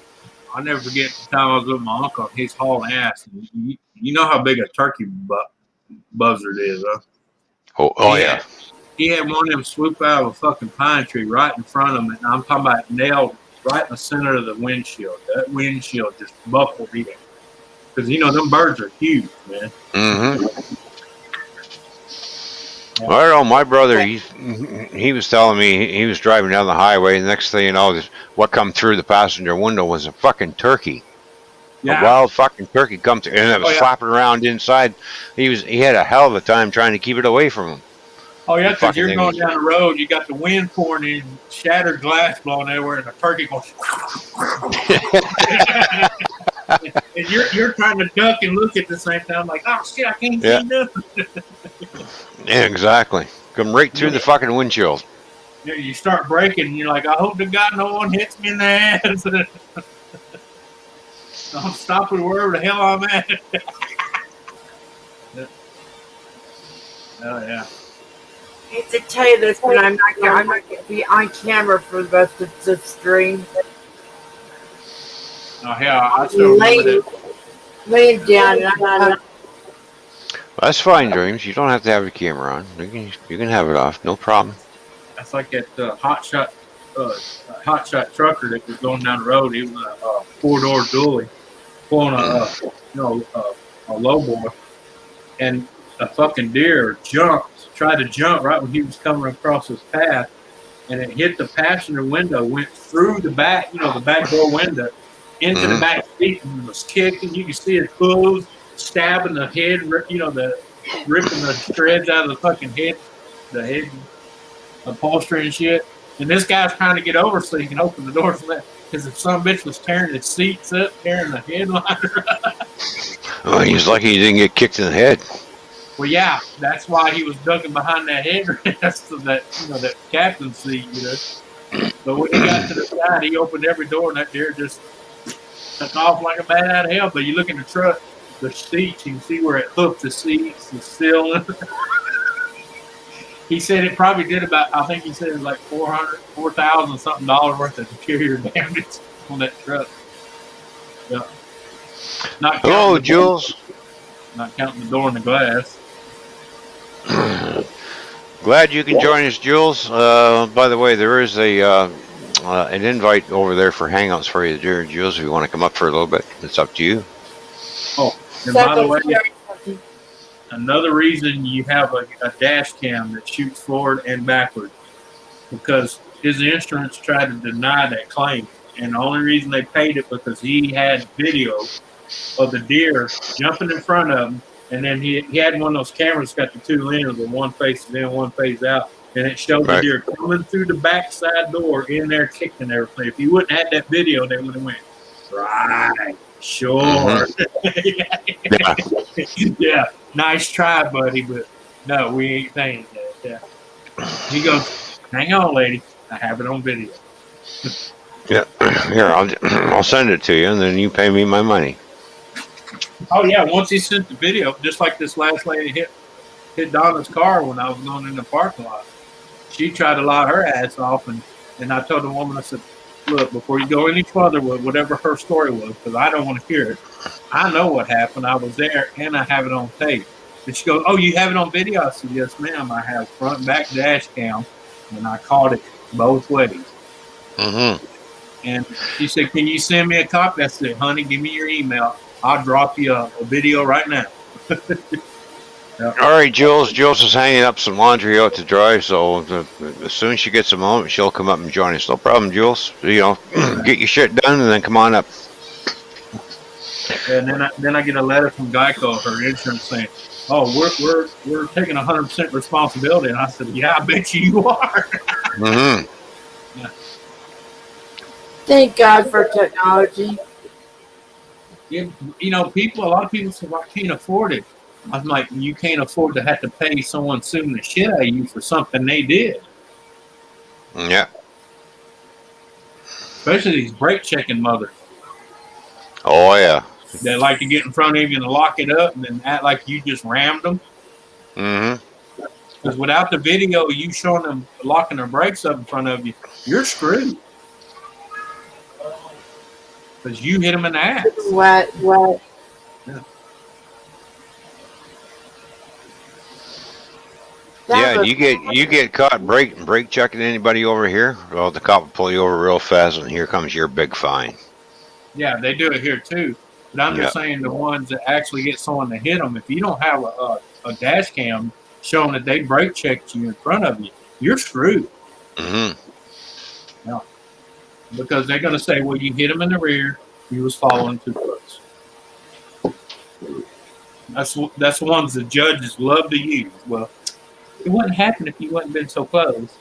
I'll never forget the time I was with my uncle. He's hauling ass. You know how big a turkey buzzard is, huh? Oh He had one of them swoop out of a fucking pine tree right in front of him, and I'm talking about nailed right in the center of the windshield. That windshield just buckled in. Because, you know, them birds are huge, man. Mm-hmm. Well, I don't know. My brother, he was telling me he was driving down the highway. And the next thing you know, what come through the passenger window was a fucking turkey. A Yeah. wild fucking turkey come through, and it was Oh, yeah. flapping around inside. He had a hell of a time trying to keep it away from him. Oh, yeah, The because fucking you're thing going was- down the road, you got the wind pouring in, shattered glass blowing everywhere, and a turkey going. And you're trying to duck and look at the same time, like, oh shit, I can't Yeah. see nothing. Yeah, exactly. Come right through the fucking windshield. Yeah, you start braking, and you're like, I hope to God no one hits me in the ass. I'm stopping wherever the hell I'm at. Oh yeah. I hate to tell you this, but I'm not going to be on camera for the rest of the stream. Oh yeah, I still remember that. Laying down, and I'm That's fine, Dreams. You don't have to have your camera on. You can have it off. No problem. That's like that hot shot trucker that was going down the road. He was a four-door dually pulling a low boy, and a fucking deer tried to jump right when he was coming across his path, and it hit the passenger window, went through the back, the back door window, into the back seat, and was kicking. You could see his hooves stabbing the head, ripping the shreds out of the fucking head, the head upholstery and shit. And this guy's trying to get over so he can open the door for that. Because if some bitch was tearing his seats up, tearing the headliner up. Oh, he's lucky he didn't get kicked in the head. Well, yeah, that's why he was ducking behind that headrest of that captain's seat, But when he got to the side, he opened every door, and that deer just took off like a bat out of hell. But you look in the truck, the seats, you can see where it hooked the seats, the ceiling. He said it probably did about, I think he said it was like $4,000 something worth of interior damage on that truck. Yeah. Hello, Jules. Not counting the door and the glass. Glad you can join us, Jules. By the way, there is an invite over there for hangouts for you, dear Jules. If you want to come up for a little bit, it's up to you. Oh, and by the way, another reason you have a dash cam that shoots forward and backward, because his insurance tried to deny that claim, and the only reason they paid it because he had video of the deer jumping in front of him, and then he had one of those cameras got the two lenses, where one faces in, one faces out, and it showed the deer coming through the back side door in there kicking everything. If he wouldn't have had that video, they would have went, right, sure. Mm-hmm. Yeah, nice try, buddy, but no, we ain't saying that. Yeah. He goes, hang on, lady, I have it on video. Yeah, here, I'll send it to you, and then you pay me my money. Oh yeah, once he sent the video, just like this last lady hit Donna's car when I was going in the parking lot. She tried to lie her ass off, and I told the woman, I said, look, before you go any further with whatever her story was, because I don't want to hear it. I know what happened. I was there, and I have it on tape. And she goes, oh, you have it on video? I said, yes, ma'am. I have front and back dash cam, and I caught it both ways. Mm-hmm. And she said, can you send me a copy? I said, honey, give me your email. I'll drop you a video right now. All right, Jules. Jules is hanging up some laundry out to dry, so as soon as she gets a moment, she'll come up and join us. No problem, Jules. Get your shit done and then come on up. And then I get a letter from Geico, her insurance, saying, oh, we're taking 100% responsibility. And I said, yeah, I bet you are. Mm-hmm. Yeah. Thank God for technology. A lot of people say, well, I can't afford it. I'm like, you can't afford to have to pay someone suing the shit out of you for something they did. Yeah. Especially these brake checking mothers. Oh, yeah. They like to get in front of you and lock it up and then act like you just rammed them. Mm-hmm. Because without the video, you showing them locking their brakes up in front of you, you're screwed. Because you hit them in the ass. What? Yeah. Yeah, and was you get caught brake checking anybody over here. Well, the cop will pull you over real fast, and here comes your big fine. Yeah, they do it here too. But I'm Yeah. just saying the ones that actually get someone to hit them. If you don't have a dash cam showing that they brake checked you in front of you, you're screwed. Hmm. Yeah. Because they're going to say, well, you hit him in the rear, you was following too close. That's the ones the judges love to use. Well, it wouldn't happen if you wouldn't been so close,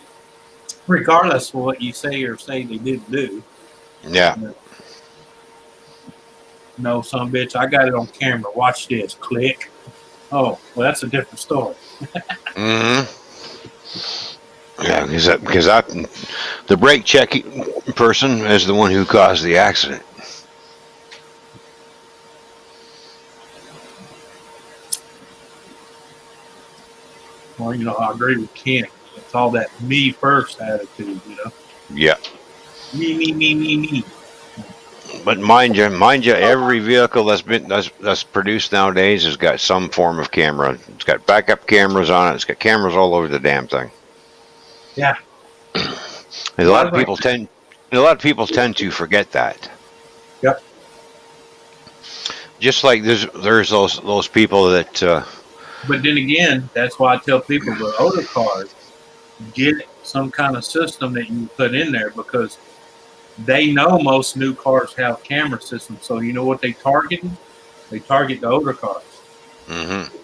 regardless of what you say or say they didn't do. Yeah. No, son bitch, I got it on camera. Watch this. Click. Oh, well, that's a different story. Hmm. Yeah, because the brake check person is the one who caused the accident. Well, I agree with Ken. It's all that me first attitude, Yeah. Me. But mind you, every vehicle that's produced nowadays has got some form of camera. It's got backup cameras on it. It's got cameras all over the damn thing. Yeah. And a lot of people tend to forget that. Yep. Just like there's those people that. But then again, that's why I tell people with older cars, get some kind of system that you put in there because they know most new cars have camera systems. So you know what they target? They target the older cars. Mm-hmm.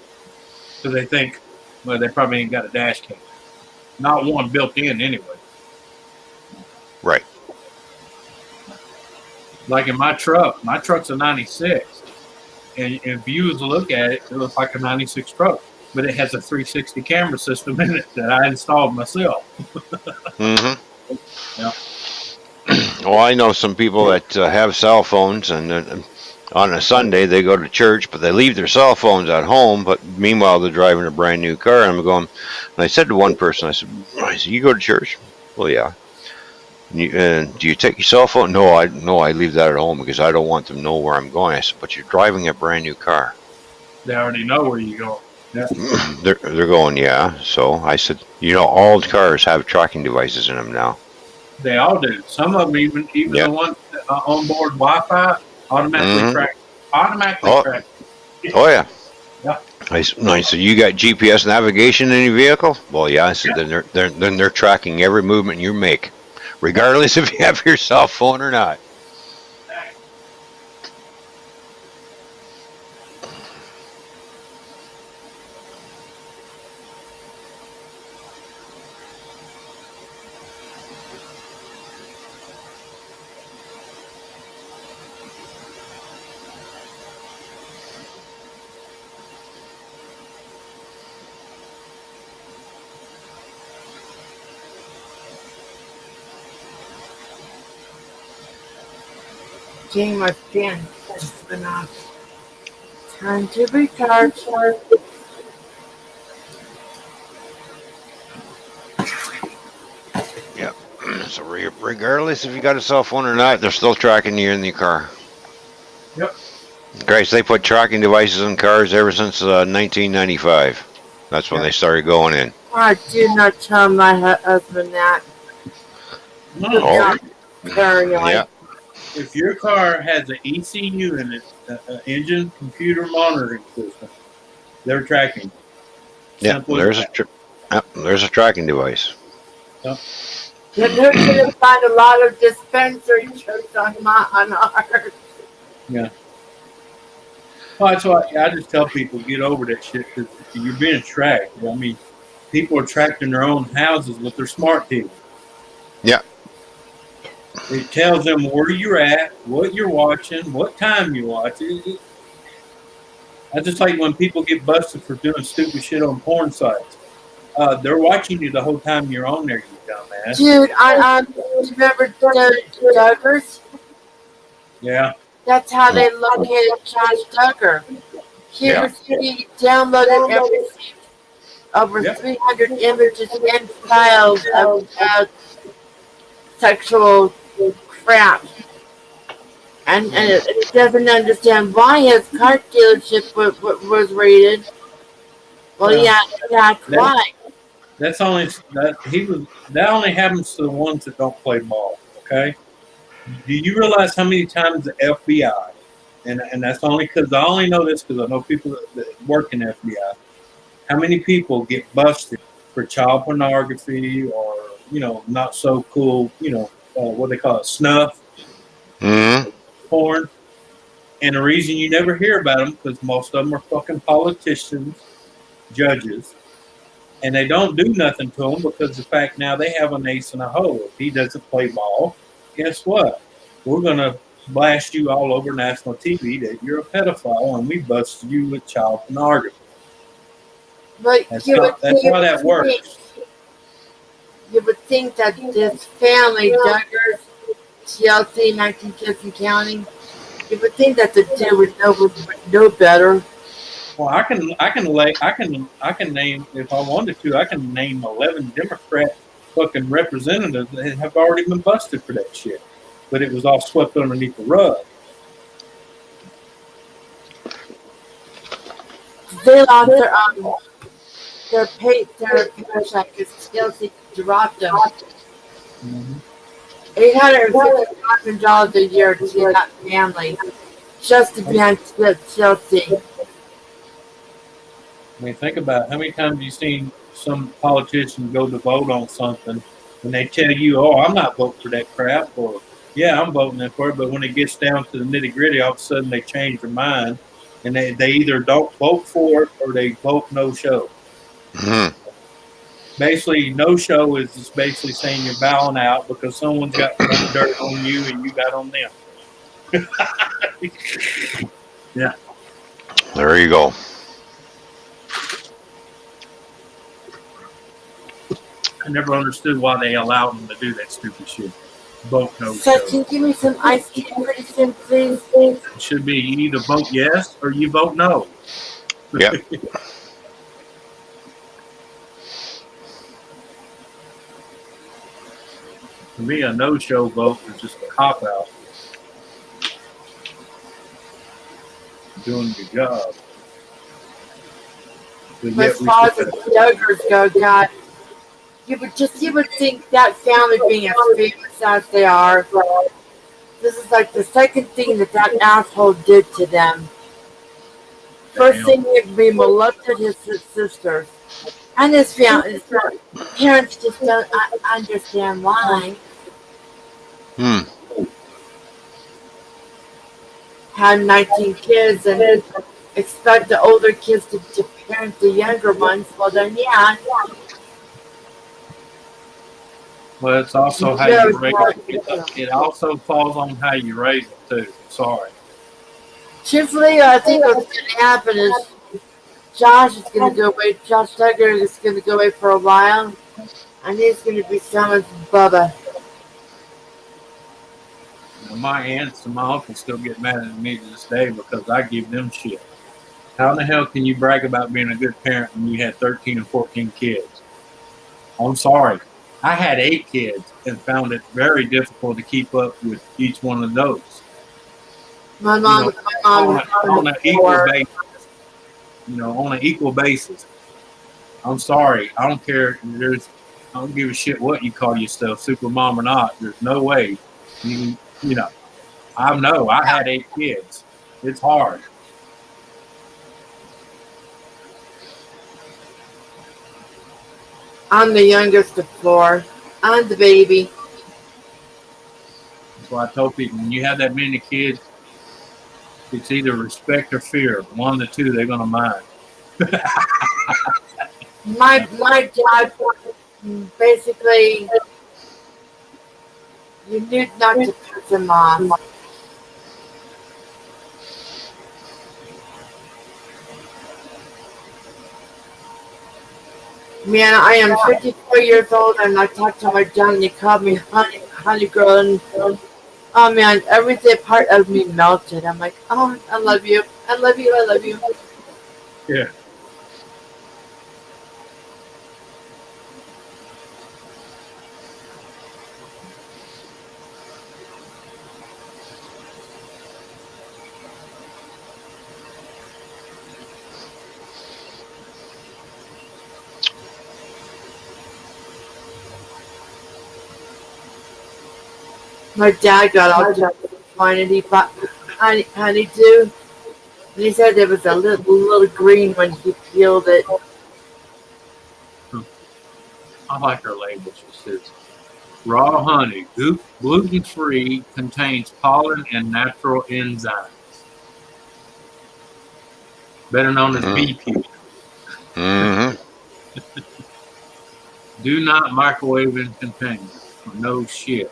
Because they think, well, they probably ain't got a dash cam. Not one built in anyway. Right. Like in my truck's a 96. And if you was to look at it, it looks like a 96 truck. But it has a 360 camera system in it that I installed myself. Mm-hmm. Yeah. Well, I know some people that have cell phones, and on a Sunday they go to church, but they leave their cell phones at home. But meanwhile, they're driving a brand new car. And I'm going, and I said to one person, I said, "You go to church?" Well, yeah. And do you take your cell phone? No, I leave that at home because I don't want them to know where I'm going. I said, but you're driving a brand new car. They already know where you're going. Yeah. They're going, yeah. So I said, all the cars have tracking devices in them now. They all do. Some of them even Yep. the ones onboard Wi-Fi automatically track. Track. Oh yeah. Yeah. I said, you got GPS navigation in your vehicle? Well, yeah. I said, then they're tracking every movement you make, regardless if you have your cell phone or not. getting my fan just went off. Time to recharge. Yep. So regardless if you got a cell phone or not, they're still tracking you in the car. Yep. Guys, they put tracking devices in cars ever since 1995. That's when they started going in. I do not tell my husband that. No. Paranoid. Yeah. If your car has an ECU in it, an engine computer monitoring system, they're tracking. Yeah. Simple There's as that. there's a tracking device. Yep. They're going to find a lot of dispensary trips on ours. Yeah. Well, that's why I just tell people get over that shit because you're being tracked. I mean, people are tracked in their own houses with their smart TV. Yeah. It tells them where you're at, what you're watching, what time you watch it. I just like when people get busted for doing stupid shit on porn sites. They're watching you the whole time you're on there, you dumbass. Dude, I remember the Duggars? Yeah. That's how they located Josh Duggar. He downloaded and received over 300 images and files of sexual crap. And it doesn't understand why his car dealership was raided. Well, yeah, that's why. That's only that only happens to the ones that don't play ball. Okay. Do you realize how many times the FBI, and that's only because I only know this because I know people that work in the FBI. How many people get busted for child pornography or not so cool, what they call it, snuff Mm-hmm. porn, and the reason you never hear about them because most of them are fucking politicians, judges, and they don't do nothing to him because the fact now they have an ace in a hole. If he doesn't play ball, guess what? We're gonna blast you all over national TV that you're a pedophile and we busted you with child pornography. But That's how that works. You would think that this family, Duggars, TLC, 19 kids and counting, you would think that the dude would know better. Well, I can name, if I wanted to, I can name 11 Democrat fucking representatives that have already been busted for that shit. But it was all swept underneath the rug. They lost their paycheck because TLC dropped them. Mm-hmm. $850,000 a year to that family just to be on TLC. I mean, think about how many times you've seen some politician go to vote on something and they tell you, oh, I'm not voting for that crap, or yeah, I'm voting for it. But when it gets down to the nitty gritty, all of a sudden they change their mind and they either don't vote for it or they vote no show. Mm-hmm. Basically, no show is just basically saying you're bowing out because someone's got more dirt on you and you got on them. Yeah. There you go. I never understood why they allowed them to do that stupid shit. Vote no So show. can you give me some ice cream pretty soon, please? It should be you either vote yes or you vote no. Yep. To me, a no-show vote is just a cop-out. Doing your job. But As far as the Duggars go, God, you would think that family being as famous as they are, this is like the second thing that asshole did to them. First thing would be molested his sisters. And his family, his parents just don't understand why. Hmm. Had 19 kids and expect the older kids to parent the younger ones. Well, then, yeah. Well, it's also how you raise it. It also falls on how you raise it, too. Sorry. Truthfully, I think what's going to happen is Josh is going to go away. Josh Duggar is going to go away for a while. And he's going to be someone's Bubba. My aunts and my uncles still get mad at me to this day because I give them shit. How in the hell can you brag about being a good parent when you had 13 or 14 kids? I'm sorry. I had 8 kids and found it very difficult to keep up with each one of those. My mom, on an equal basis. On an equal basis. I'm sorry. I don't care. I don't give a shit what you call yourself, super mom or not. There's no way I know I had 8 kids. It's hard. I'm the youngest of 4. I'm the baby. That's why I told people when you have that many kids, it's either respect or fear. One of the two they're gonna mind. My dad basically, you knew not to piss him off. Man, I am 54 years old and I talked to my dad and he called me honey girl, and oh man, every part of me melted. I'm like, oh, I love you. I love you. I love you. Yeah. My dad got all disappointed. He bought honeydew, and he said there was a little green when he peeled it. I like her label. She says, raw honey, gluten-free, contains pollen and natural enzymes. Better known as BP. Mm-hmm. Do not microwave in container. No shit.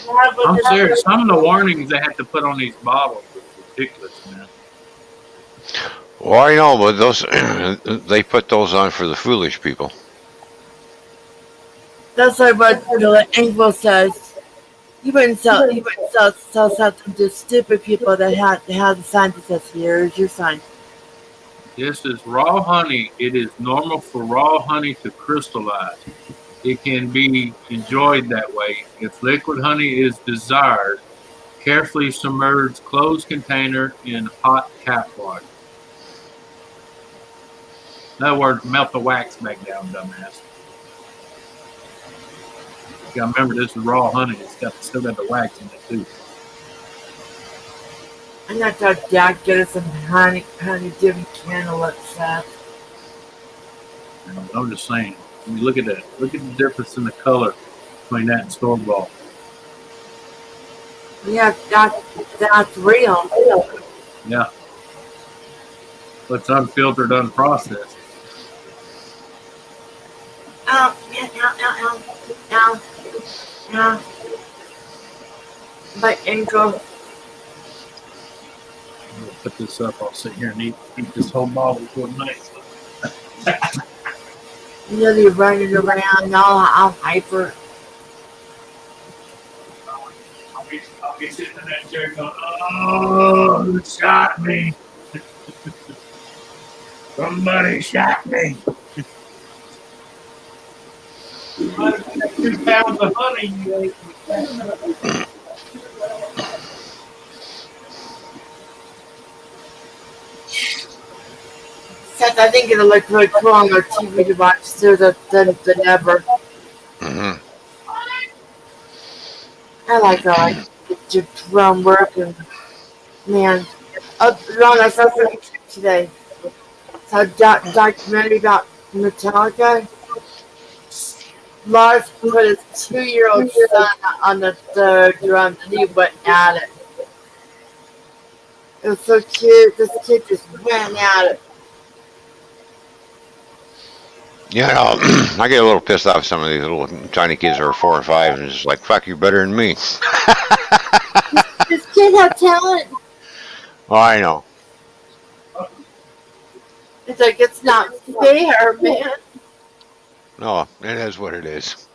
I'm serious. Some of the warnings they have to put on these bottles is ridiculous, man. Well, I know, but those they put those on for the foolish people. That's like what the Anglo says. You wouldn't sell something to stupid people that have the sign that says, "Here's your sign." This is raw honey. It is normal for raw honey to crystallize. It can be enjoyed that way. If liquid honey is desired, carefully submerge closed container in hot tap water. In other words, melt the wax back down, dumbass. You gotta remember this is raw honey. It's still got the wax in it too. I'm not gonna Dad get us some honeydew cantaloupe stuff. I'm just saying. When you look at that. Look at the difference in the color between that and store bought. Yeah, that's real. Yeah. But it's unfiltered, unprocessed. Ow. My ankle. I'm gonna put this up. I'll sit here and eat this whole bottle for a night. Nearly running around, all hyper. I'll be sitting in that chair going, oh, who shot me? Somebody shot me. 2 pounds of honey you ate. Except I think it'll look really cool on our TV to watch too than ever. Mm-hmm. I like your drum work and man. Ron, I saw something today. Saw a documentary about Metallica. Lars put his 2-year-old son on the drum and he went at it. It was so cute. This kid just went at it. You know, I get a little pissed off with some of these little tiny kids who are 4 or 5 and it's just like, fuck, you're better than me. This kid have talent. Oh, I know. It's like, it's not fair, man. No, it is what it is.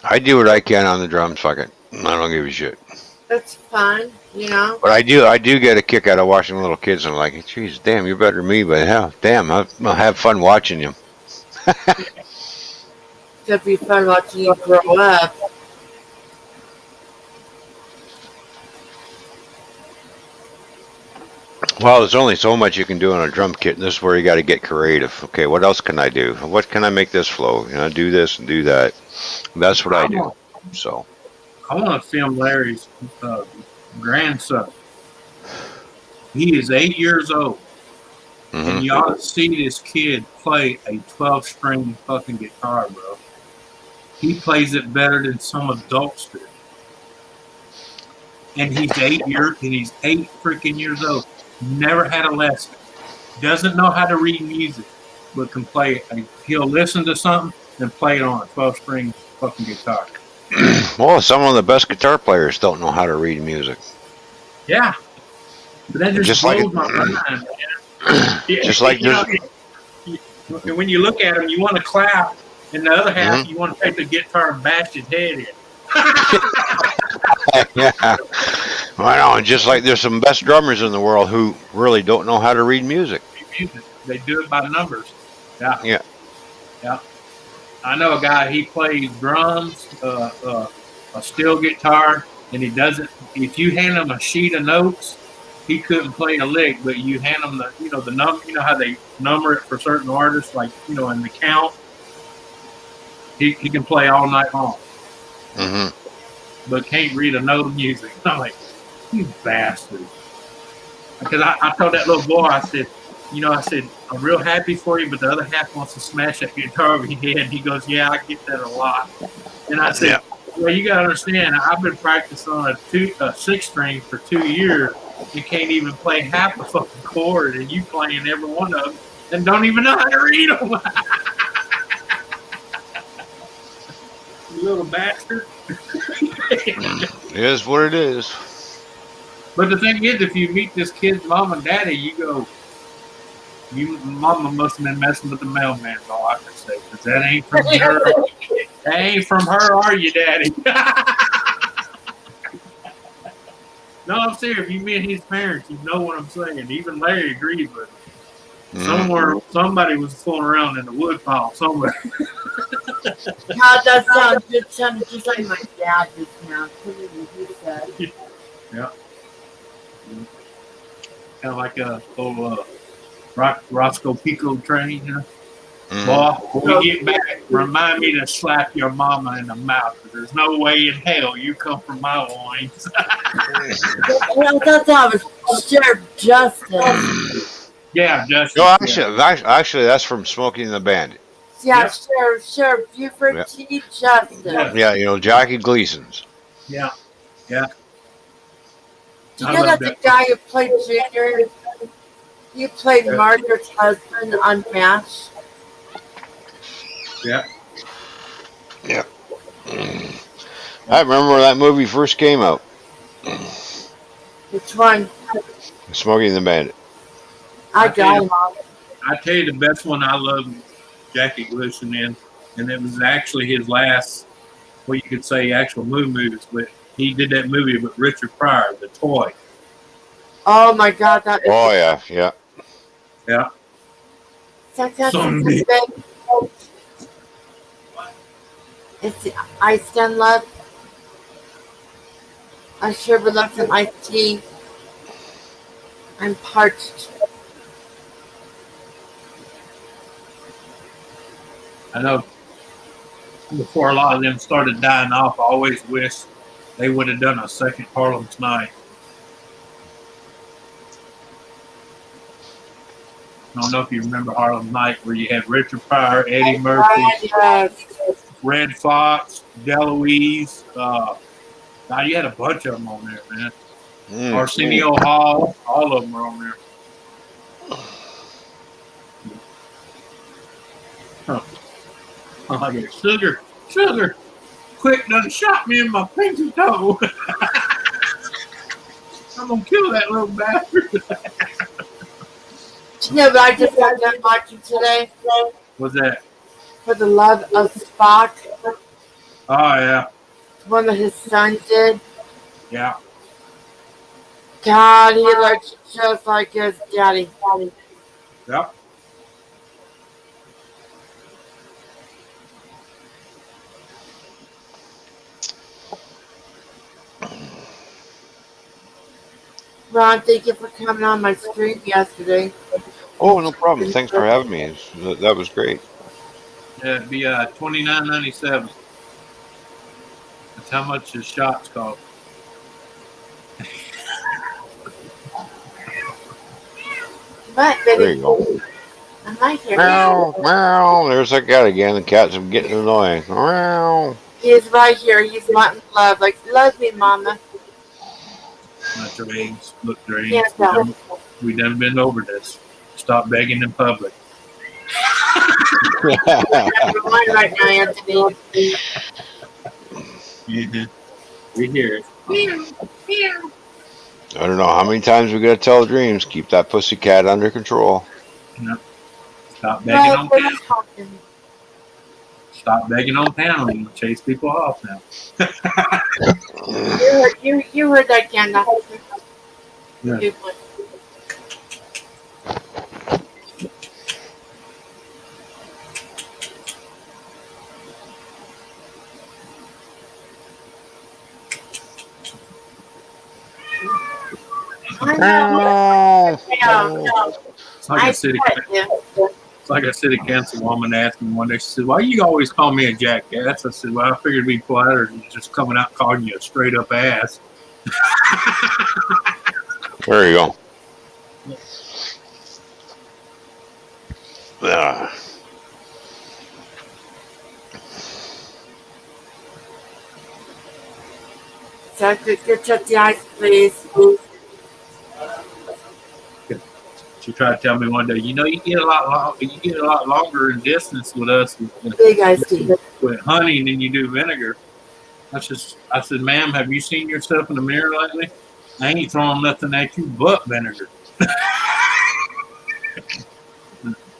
I do what I can on the drums, fuck it. I don't give a shit. That's fun, you know. But I do get a kick out of watching little kids. I'm like, geez, damn, you're better than me, but hell, damn, I'll have fun watching you. It'd be fun watching you grow up. Well, there's only so much you can do on a drum kit, and this is where you got to get creative. Okay, what else can I do? What can I make this flow? You know, do this and do that. That's what I do. So I want to film Larry's grandson. He is 8 years old. And you ought to see this kid play a 12-string fucking guitar, bro. He plays it better than some adults do. And he's 8 freaking years old. Never had a lesson. Doesn't know how to read music, but can play. He'll listen to something and play it on a 12-string fucking guitar. Well, some of the best guitar players don't know how to read music. Yeah. But that just blows my mind, man. Just like this. When you look at him, you want to clap, and the other half, you want to take the guitar and bash his head in. Yeah. I know. Just like there's some best drummers in the world who really don't know how to read music. They do it by numbers. Yeah. Yeah. Yeah. I know a guy, he plays drums, a steel guitar, and he doesn't. If you hand him a sheet of notes, he couldn't play a lick, but you hand him the number, how they number it for certain artists, like, in the count. he can play all night long, Mm-hmm. but can't read a note of music. I'm like, you bastard. Because I told that little boy, I said, I'm real happy for you, but the other half wants to smash that guitar over your head. And he goes, yeah, I get that a lot. And I said, well, you got to understand, I've been practicing on a 6-string for 2 years and can't even play half a fucking chord, and you playing every one of them and don't even know how to read them. You little bastard. It is what it is. But the thing is, if you meet this kid's mom and daddy, you go, mama must have been messing with the mailman's all I can say, because that ain't from her. That ain't from her, are you, daddy? No, I'm serious. If you meet his parents, you know what I'm saying. Even Larry agrees with me. Somewhere, somebody was fooling around in the wood pile somewhere. God, that sounds good. Sounded just like my dad just now. He said. Yeah. Kind of like a little Roscoe Pico train, you know? Boy, when we get back, remind me to slap your mama in the mouth, because there's no way in hell you come from my loins. Well, that's how it was Sheriff Justice. Yeah, Justice. No, actually, that's from Smoking the Bandit. Yeah, Sheriff Buford T. Justice. Yeah, Jackie Gleason's. Yeah. Do you know that the guy who played Junior, he played Margaret's husband on MASH? Yeah. I remember when that movie first came out. Which one? Smoking the Bandit. I got him. I tell you, the best one I loved Jackie Gleason in, and it was actually his last, what you could say, actual movies, but he did that movie with Richard Pryor, The Toy. Oh my God! That. Oh yeah. Someday. It's the iced and love. I sure would love some iced tea. I'm parched. I know before a lot of them started dying off, I always wish they would have done a second Harlem's Night. I don't know if you remember Harlem Night, where you had Richard Pryor, Eddie Murphy, Red Fox, DeLuise. Now you had a bunch of them on there, man. Arsenio Hall, all of them were on there. I get sugar, quick, done shot me in my pinky toe. I'm gonna kill that little bastard. You know what I just got done watching today? What's that? For the Love of Spock. Oh yeah. One that his son did. Yeah. God, he looks just like his daddy. Yep. Ron, thank you for coming on my stream yesterday. Oh, no problem. Thanks for having me. That was great. Yeah, it'd be $29.97. That's how much his shots cost. But, There you go. I'm right here. Meow, meow. There's that cat again. The cat's getting annoying. Meow. He's right here. He's wanting love. Like, love me, mama. Not dreams. Look, dreams. Yeah, We done been over this. Stop begging in public. Everyone right now, Anthony. We hear it. I don't know how many times we gotta tell dreams, keep that pussy cat under control. No. Stop begging on we're panel. talking. Stop begging on panel. You chase people off now. You heard that, Candace. Yeah. You- I know. Meow. Yeah, It's like a city. bet you. It's Like I said, a councilwoman asked me one day, she said, "Why you always call me a jackass?" I said, "Well, I figured it'd be politer than just coming out and calling you a straight up ass." There you go. Ah. So get shut the ice, please. She tried to tell me one day, you know, you get a lot longer in distance with us Big iced tea. with honey than you do vinegar. I said, "Ma'am, have you seen yourself in the mirror lately? I ain't throwing nothing at you but vinegar."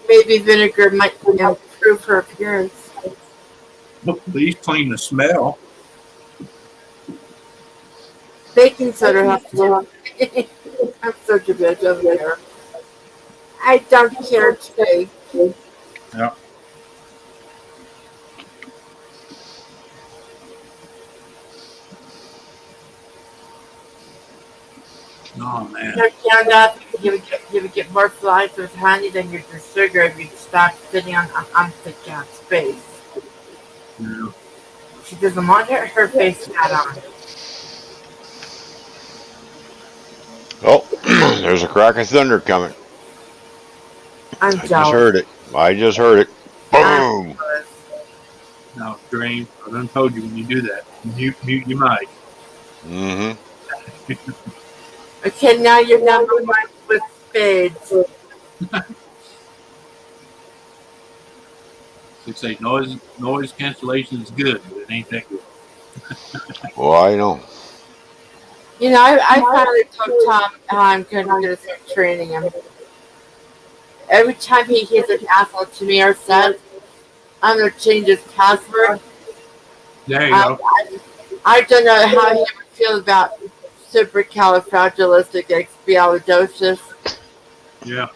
Maybe vinegar might improve her appearance. At least clean the smell. Baking soda has to. I'm such a bitch over there. I don't care today. Yeah. Oh man. Turn up. You would get more flies with honey than your sugar if you stop sitting on the cat's face. Yeah. She doesn't want her face hat on. Oh, there's a crack of thunder coming. I'm I jealous. just heard it. I just heard it. Boom. No, Dream, I done told you when you do that, mute your mic. Mm-hmm. Okay, now you're number one with spades. They say noise cancellation is good, but it ain't that good. Well, I know. You know, I finally told Tom how I'm going to start training him. Every time he hears an asshole to me or says, I'm going to change his password. There you go. I don't know how he would feel about supercalifragilisticexpialidocious. Yeah.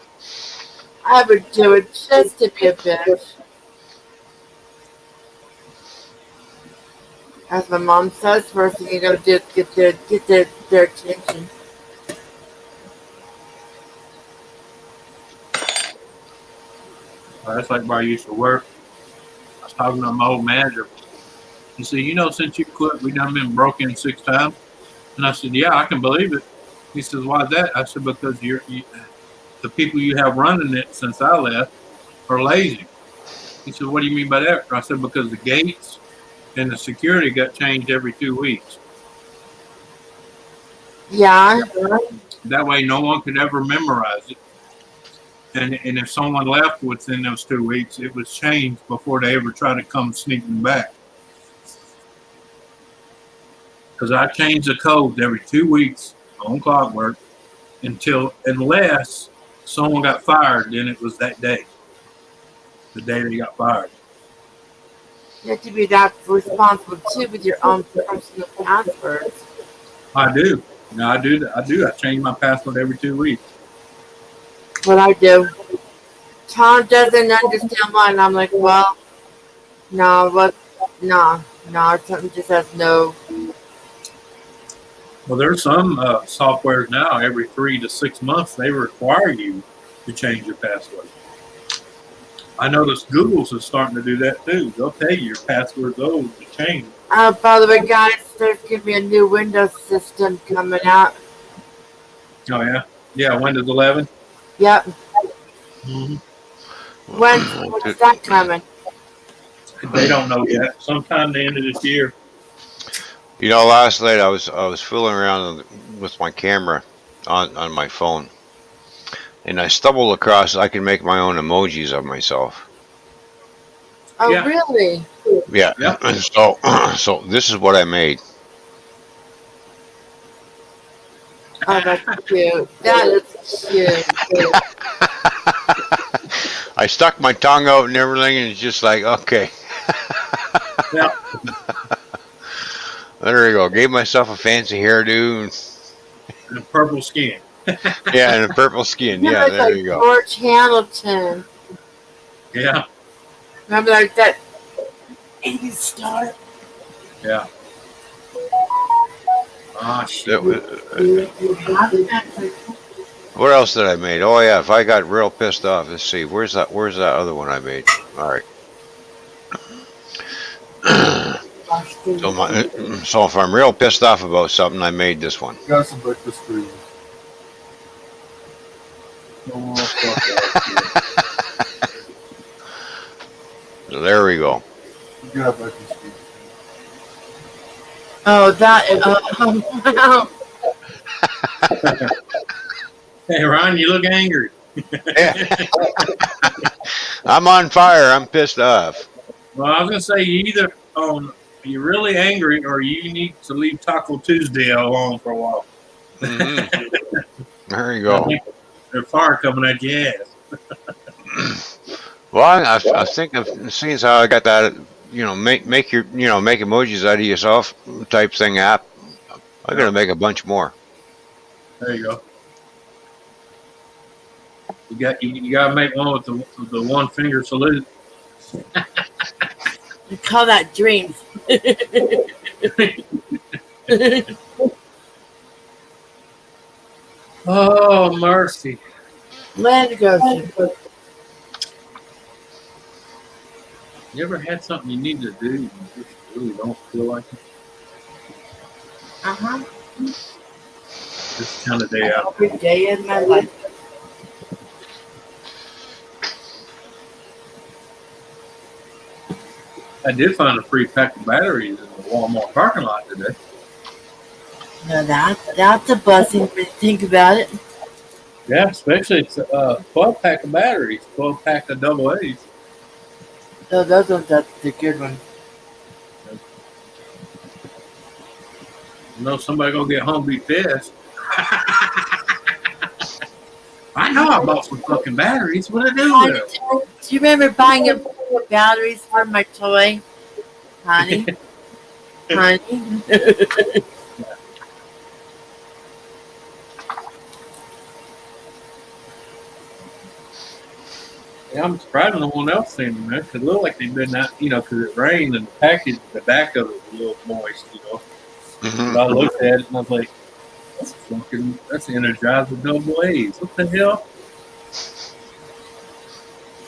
I would do it just to be a bitch. As my mom says, first thing you gotta do is get their attention. That's like where I used to work. I was talking to my old manager. He said, "You know, since you quit, we done been broke in 6 times." And I said, "Yeah, I can believe it." He says, "Why is that?" I said, "Because the people you have running it since I left are lazy." He said, "What do you mean by that?" I said, "Because the gates and the security got changed every 2 weeks. Yeah. That way no one could ever memorize it. And if someone left within those 2 weeks, it was changed before they ever try to come sneaking back. Because I changed the codes every 2 weeks on clockwork unless someone got fired, then it was that day. The day they got fired. You have to be that responsible too with your own personal passwords. I do. No, I do. I change my password every 2 weeks. What I do. Tom doesn't understand why, and I'm like, well, no, something just says no. Well, there's some softwares now, every 3 to 6 months, they require you to change your password. I noticed Google's is starting to do that too. They'll tell you your password's old to change. By the way, guys, there's going to be a new Windows system coming out. Oh, yeah? Yeah, Windows 11? Yep. Mm-hmm. When's that coming? They don't know yet. Sometime the end of this year. You know, last night I was fooling around with my camera on my phone, and I stumbled across I can make my own emojis of myself. Oh, Yeah. really? Yeah. Yep. So this is what I made. Oh, that's cute. That is cute. I stuck my tongue out and everything, and it's just like, okay. Yeah. There you go. Gave myself a fancy hairdo. And purple skin. Yeah, and a purple skin. You Yeah, look there like you go. George Hamilton. Yeah. Remember like that 80s star? Yeah. Ah, shit. It was, What else did I make? Oh yeah, if I got real pissed off, let's see. Where's that other one I made? All right. So if I'm real pissed off about something, I made this one. Got some breakfast for you. Oh, fuck that. So there we go. You got breakfast for you. Oh, that is. Hey, Ron, you look angry. I'm on fire. I'm pissed off. Well, I was gonna say you either you're really angry or you need to leave Taco Tuesday alone for a while. Mhm. There you I go. think there's fire coming at your ass. Well, I think of seeing how I got that, make emojis out of yourself type thing app. I'm gonna make a bunch more. There you go. You gotta make one with the one finger salute. You call that dreams. Oh mercy! Land goes. You ever had something you need to do and you just really don't feel like it? Uh-huh. This kind of day out. Every day in my life. I did find a free pack of batteries in the Walmart parking lot today. No, that's a blessing when you think about it. Yeah, especially it's a 12 pack of batteries, 12 pack of double A's. No, those ones are the good ones. You know somebody gonna get home and be pissed. I know I bought some fucking batteries. What I do with them? Do you remember buying batteries for my toy? Honey? Honey? Yeah, I'm surprised no one else seen them. Because it looked like they've been out, because it rained and the package, the back of it was a little moist. Mhm. But I looked at it and I was like, that's Energizer double A's. What the hell?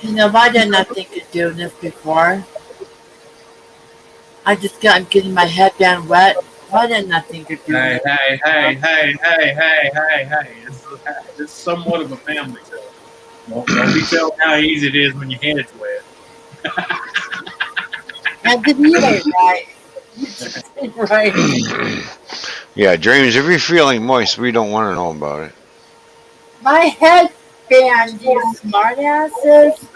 I did not think of doing this before. I'm getting my headband wet. Why did not think of doing Hey, it? hey. It's somewhat of a family show. Don't be telling how easy it is when your head's wet. And did you right? Right. Yeah, Dreams, if you're feeling moist, we don't want to know about it. My headband, you smartasses.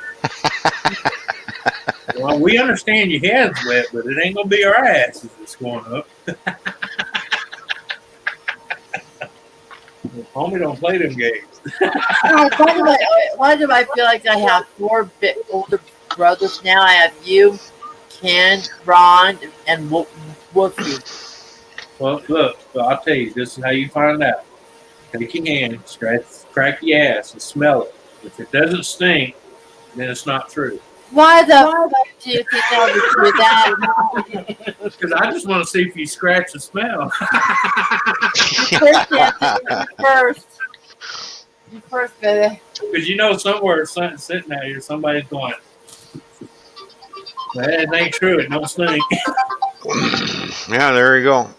Well, we understand your head's wet, but it ain't gonna be our asses that's going up. Homie don't play them games. Why do I feel like I have four older brothers now? I have you, Ken, Ron, and Wolfie. Well, look, I'll tell you, this is how you find out. Take your hand, crack your ass, and smell it. If it doesn't stink, then it's not true. Why the fuck do you think I would do that? Because I just want to see if you scratch and smell. You first, baby. Because somewhere sitting out here, somebody's going, that ain't true, it don't stink. Yeah, there you go.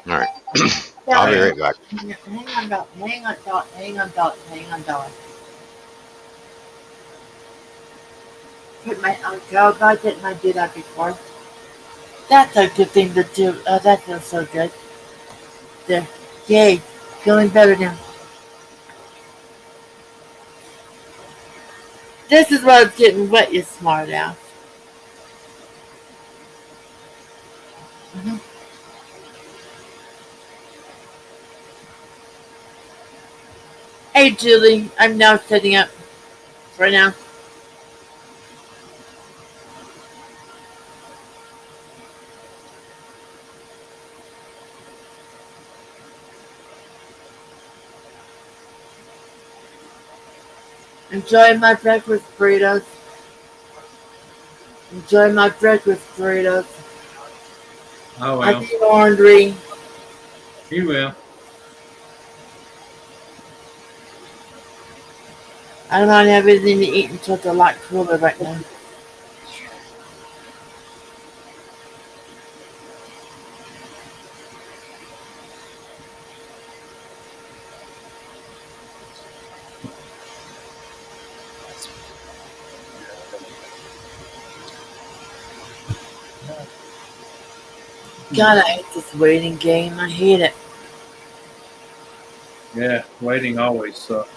All right. I'll be right back. Hang on, dog. Put my God, why didn't I do that before? That's a good thing to do. Oh, that feels so good. There. Yay. Feeling better now. This is why it's getting wet, you smart ass. Hey, Julie. I'm now setting up for now. Enjoy my breakfast burritos. Oh, I well. do laundry. You will. I don't have anything to eat until it's a lot cooler right now. God, I hate this waiting game. I hate it. Yeah, waiting always sucks.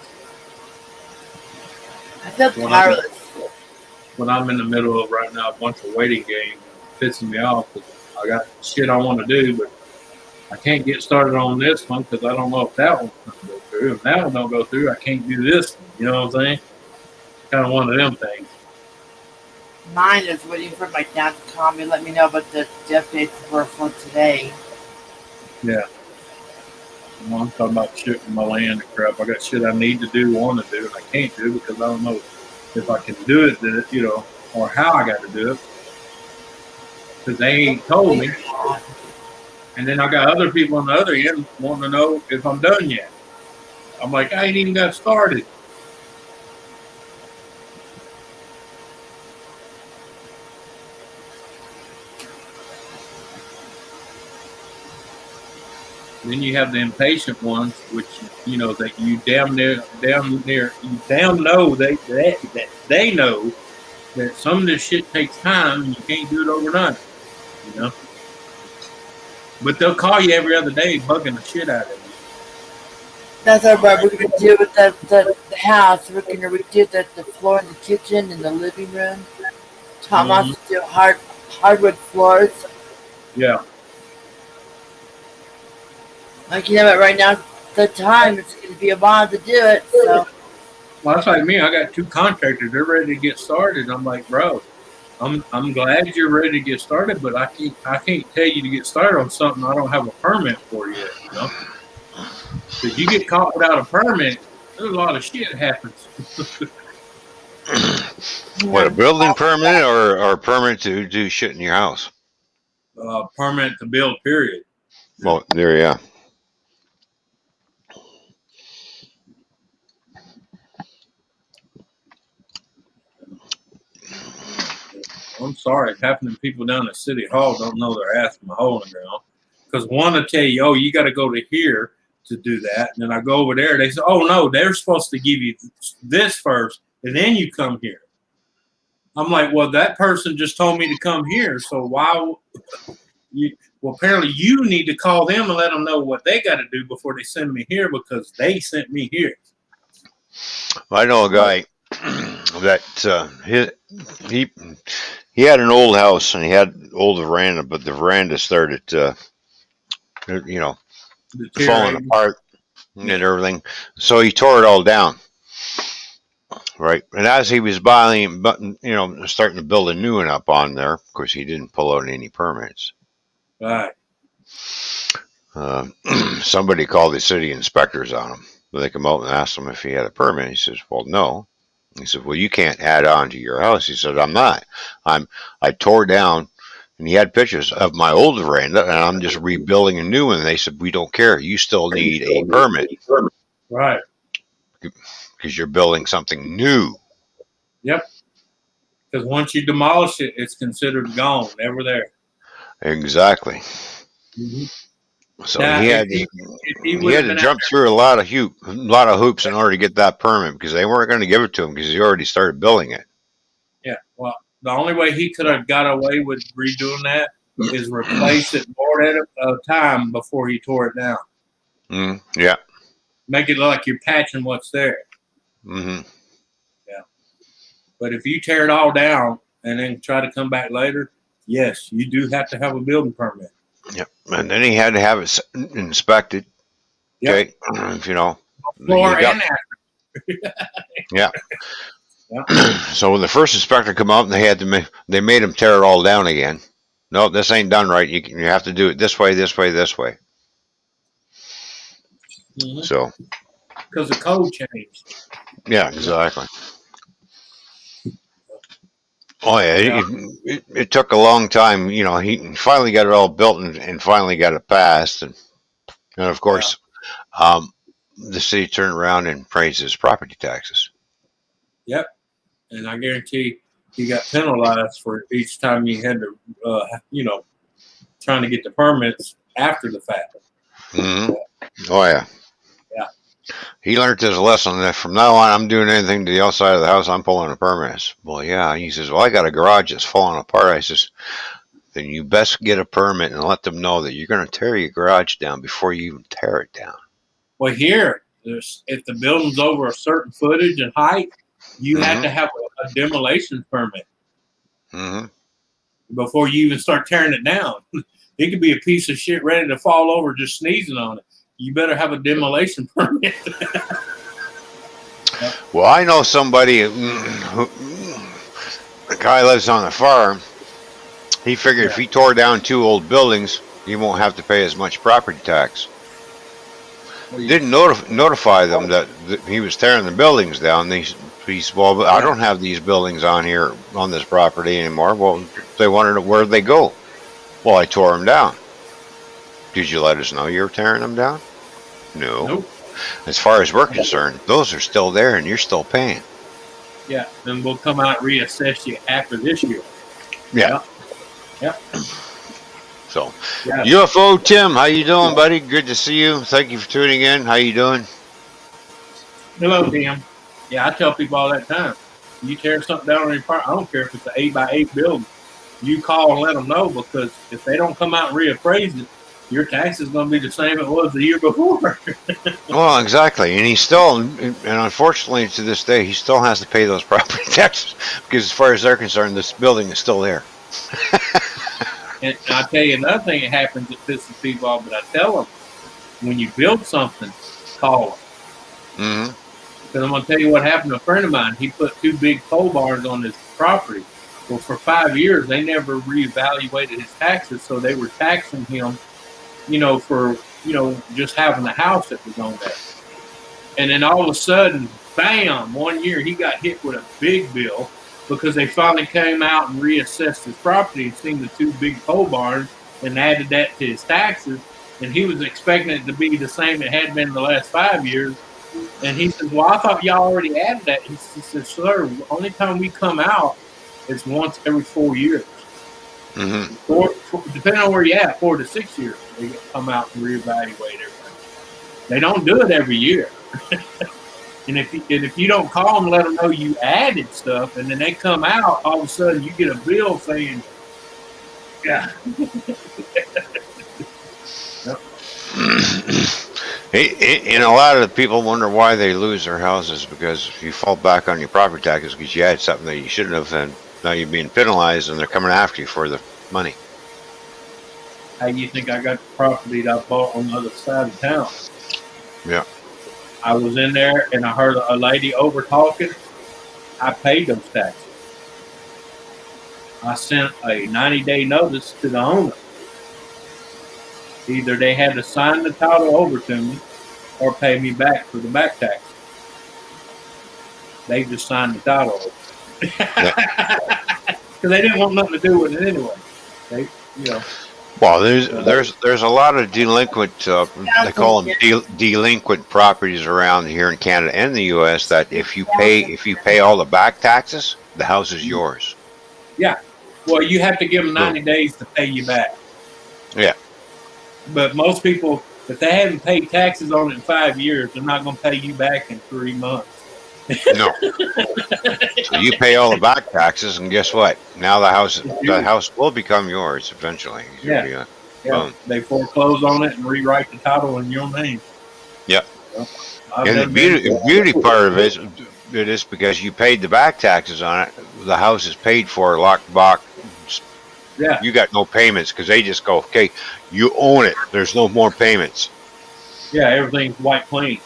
I feel When powerless. when I'm in the middle of right now a bunch of waiting games, it's pissing me off because I got shit I want to do, but I can't get started on this one because I don't know if that one's going to go through. If that one don't go through, I can't do this one. You know what I'm saying? Kind of one of them things. Mine is waiting for my dad to call me, let me know what the death dates were for today. Yeah. Well, I'm talking about shit with my land and crap. I got shit I need to do, want to do, and I can't do because I don't know if I can do it, or how I got to do it. Because they ain't told me. And then I got other people on the other end wanting to know if I'm done yet. I'm like, I ain't even got started. Then you have the impatient ones, which that you damn know that they know that some of this shit takes time and you can't do it overnight. But they'll call you every other day, bugging the shit out of you. That's what we're going to do with the house. We're going to redo the floor in the kitchen and the living room. Tom wants to do hardwood floors. Yeah. Like, right now, the time, it's going to be a while to do it, so. Well, that's like me. I got 2 contractors. They're ready to get started. I'm like, bro, I'm glad you're ready to get started, but I can't tell you to get started on something I don't have a permit for yet. Because you get caught without a permit, there's a lot of shit happens. What, a building permit or a permit to do shit in your house? Permit to build, period. Well, there you are. I'm sorry, half of the people down at City Hall don't know their ass from a hole in the ground. Because one will tell you, oh, you got to go to here to do that. And then I go over there, they say, oh, no, they're supposed to give you this first, and then you come here. I'm like, well, that person just told me to come here, so why well, apparently you need to call them and let them know what they got to do before they send me here because they sent me here. I know a guy that he had an old house and he had an old veranda, but the veranda started, falling apart and everything. So he tore it all down. Right. And as he was starting to build a new one up on there, of course, he didn't pull out any permits. Right. Somebody called the city inspectors on him. They come out and asked him if he had a permit. He says, well, no. He said, well, you can't add on to your house. He said, I'm not. I tore down, and he had pictures of my old veranda, and I'm just rebuilding a new one. And they said, we don't care. You still need a permit. Right. Because you're building something new. Yep. Because once you demolish it, it's considered gone, never there. Exactly. Mm-hmm. So now, he had to jump through a lot of hoops in order to get that permit because they weren't going to give it to him because he already started building it. Yeah. Well, the only way he could have got away with redoing that is replace it more at a time before he tore it down. Yeah. Make it look like you're patching what's there. Mm-hmm. Yeah. But if you tear it all down and then try to come back later, yes, you do have to have a building permit. Yep. And then he had to have it inspected. Yep. Okay. Floor and after. Yeah. Yep. So when the first inspector come out, they made him tear it all down again. No, this ain't done right. You have to do it this way, this way, this way. Mm-hmm. So. Because the code changed. Yeah, exactly. Oh yeah, it took a long time. He finally got it all built and finally got it passed, and of course, the city turned around and raised his property taxes. Yep. And I guarantee you got penalized for each time you had to, trying to get the permits after the fact. Mm-hmm. Oh yeah. Yeah. He learned his lesson that from now on, I'm doing anything to the outside of the house, I'm pulling a permit. Well, yeah. He says, well, I got a garage that's falling apart. I says, then you best get a permit and let them know that you're going to tear your garage down before you even tear it down. Well, here, if the building's over a certain footage and height, you have to have a demolition permit before you even start tearing it down. It could be a piece of shit ready to fall over just sneezing on it. You better have a demolition permit. Well, I know somebody who, the guy lives on a farm. He figured if he tore down 2 old buildings, he won't have to pay as much property tax. Didn't notify them that he was tearing the buildings down. He said, well, I don't have these buildings on here on this property anymore. Well, they wanted to, where'd they go? Well, I tore them down. Did you let us know you were tearing them down? No. Nope. As far as we're concerned, those are still there and you're still paying. Yeah, then we'll come out and reassess you after this year. Yeah. Yeah. So, Yeah. UFO Tim, how you doing, buddy? Good to see you. Thank you for tuning in. How you doing? Hello, Tim. Yeah, I tell people all that time. You tear something down on your part, I don't care if it's an 8x8 building. You call and let them know, because if they don't come out and reappraise it, your tax is going to be the same it was the year before. Well, exactly. And he's still, and unfortunately to this day, he still has to pay those property taxes because as far as they're concerned, this building is still there. And I'll tell you another thing that happens that pisses people off, but I tell them, when you build something, call them. Because I'm going to tell you what happened to a friend of mine. He put 2 big pole barns on his property. Well, for 5 years, they never reevaluated his taxes, so they were taxing him, for, just having the house that was on that. And then all of a sudden, bam, one year he got hit with a big bill because they finally came out and reassessed his property and seen the 2 big pole barns and added that to his taxes. And he was expecting it to be the same it had been the last 5 years. And he says, well, I thought y'all already added that. He says, sir, the only time we come out is once every 4 years. Depending on where you're at, 4 to 6 years, they come out and reevaluate everything. They don't do it every year. And if you don't call them, let them know you added stuff, and then they come out, all of a sudden you get a bill saying, yeah. And a lot of the people wonder why they lose their houses, because you fall back on your property taxes because you had something that you shouldn't have, and now you're being penalized and they're coming after you for the money. How you think I got the property that I bought on the other side of town? Yeah. I was in there and I heard a lady over talking. I paid those taxes. I sent a 90-day notice to the owner. Either they had to sign the title over to me or pay me back for the back tax. They just signed the title over. Because they didn't want nothing to do with it anyway. Well, there's a lot of delinquent, they call them delinquent properties around here in Canada and the U.S. that if you pay all the back taxes, the house is yours. Yeah. Well, you have to give them 90 days to pay you back. Yeah. But most people, if they haven't paid taxes on it in 5 years, they're not going to pay you back in 3 months. No. So you pay all the back taxes, and guess what? Now the house will become yours eventually. Yeah. They foreclose on it and rewrite the title in your name. Yep. And the beauty part of it is because you paid the back taxes on it, the house is paid for, locked, box. Yeah. You got no payments because they just go, okay, you own it. There's no more payments. Yeah, everything's white clean.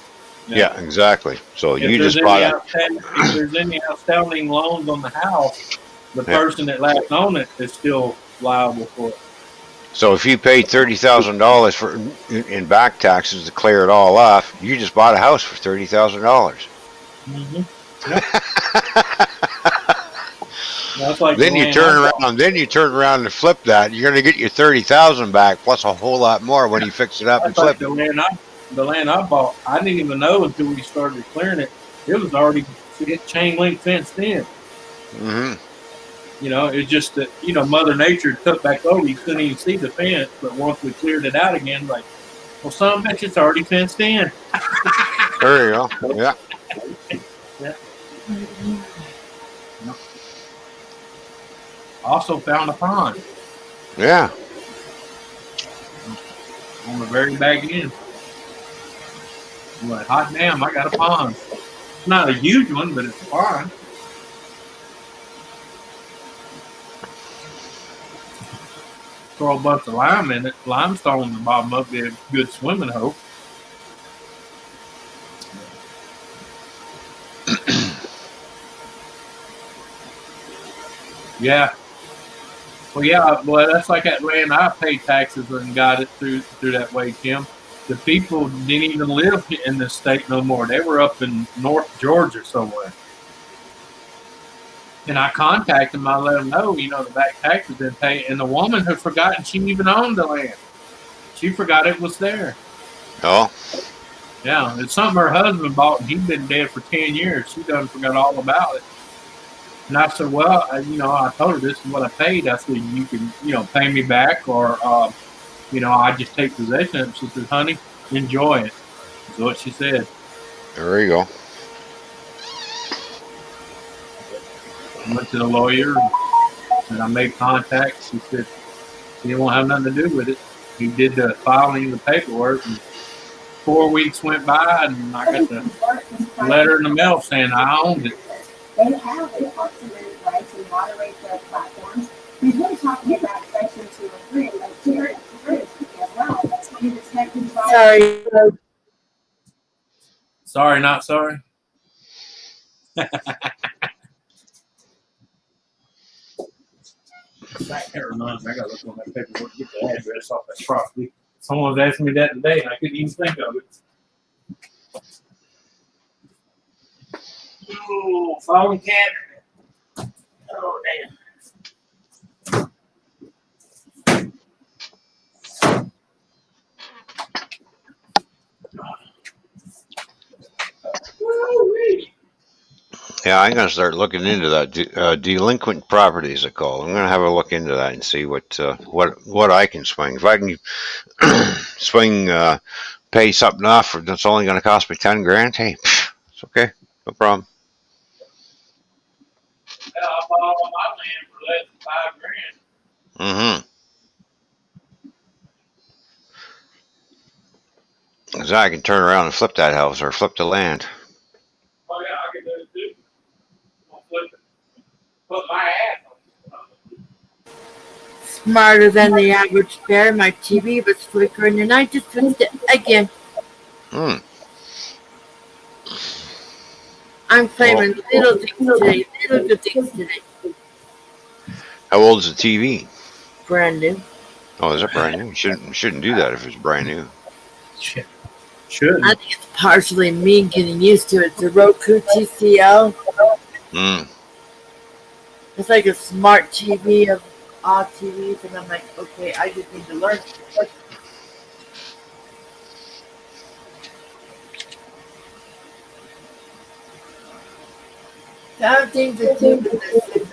Yeah, exactly. So you just bought it. If there's any outstanding loans on the house, the person that last owned it is still liable for it. So if you paid $30,000 for in back taxes to clear it all off, you just bought a house for $30,000. Like then you turn around and flip that. You're going to get your $30,000 back plus a whole lot more when you fix it up and flip it. The land I bought, I didn't even know until we started clearing it. It was already It's chain link fenced in. Mm-hmm. You know, it's just that, you know, Mother Nature took back over. You couldn't even see the fence, but once we cleared it out again, like, well, some bitch, it's already fenced in. There you go. Yeah. Yeah. Also found a pond Yeah. on the very back end. I'm like, hot damn, I got a pond. It's not a huge one, but it's a pond. Throw a bunch of lime in it, limestone in the bottom of it, a good swimming hole. Yeah. Well, yeah, well, that's like that land I paid taxes and got it through that way, Kim. The people didn't even live in this state no more. They were up in North Georgia somewhere. And I contacted them. I let them know, you know, the back taxes didn't pay. And the woman had forgotten she even owned the land. She forgot it was there. Oh. Yeah, it's something her husband bought, and he'd been dead for 10 years. She done forgot all about it. And I said, well, you know, I told her this is what I paid. I said, you can, you know, pay me back or, you know, I just take possession of it. She said, honey, enjoy it. That's what she said. There you go. I went to the lawyer and I made contact. She said she didn't want to have nothing to do with it. He did the filing of the paperwork. And 4 weeks went by and I got the letter in the mail saying I owned it. They have the approximate right to moderate their platforms. He's really talking about section 2 and 3, like here as well. He's expected by Sorry. Sorry, not sorry. That reminds me, I gotta look on that paperwork to get the address off that property. Someone was asking me that today and I couldn't even think of it. Oh, falling cat. Oh, damn. Woo-wee. Yeah, I'm gonna start looking into that delinquent properties. They call. I'm gonna have a look into that and see what I can swing. If I can swing, pay something off that's only gonna cost me 10 grand. Hey, it's okay, no problem. Yeah, I bought all my land for less than $5 grand. Mm-hmm. So I can turn around and flip that house or flip the land. Oh yeah, I can do it too. I'll flip it. Put my ass on it. Smarter than the average bear. My TV was flickering and I just fixed it again. Hmm. I'm claiming little things today, little good things today. How old is the TV? Brand new. Oh, is it brand new? Shouldn't do that if it's brand new. Should. I think it's partially me getting used to it. The Roku TCL. Mm. It's like a smart TV of all TVs, and I'm like, okay, I just need to learn. I have things to do with this.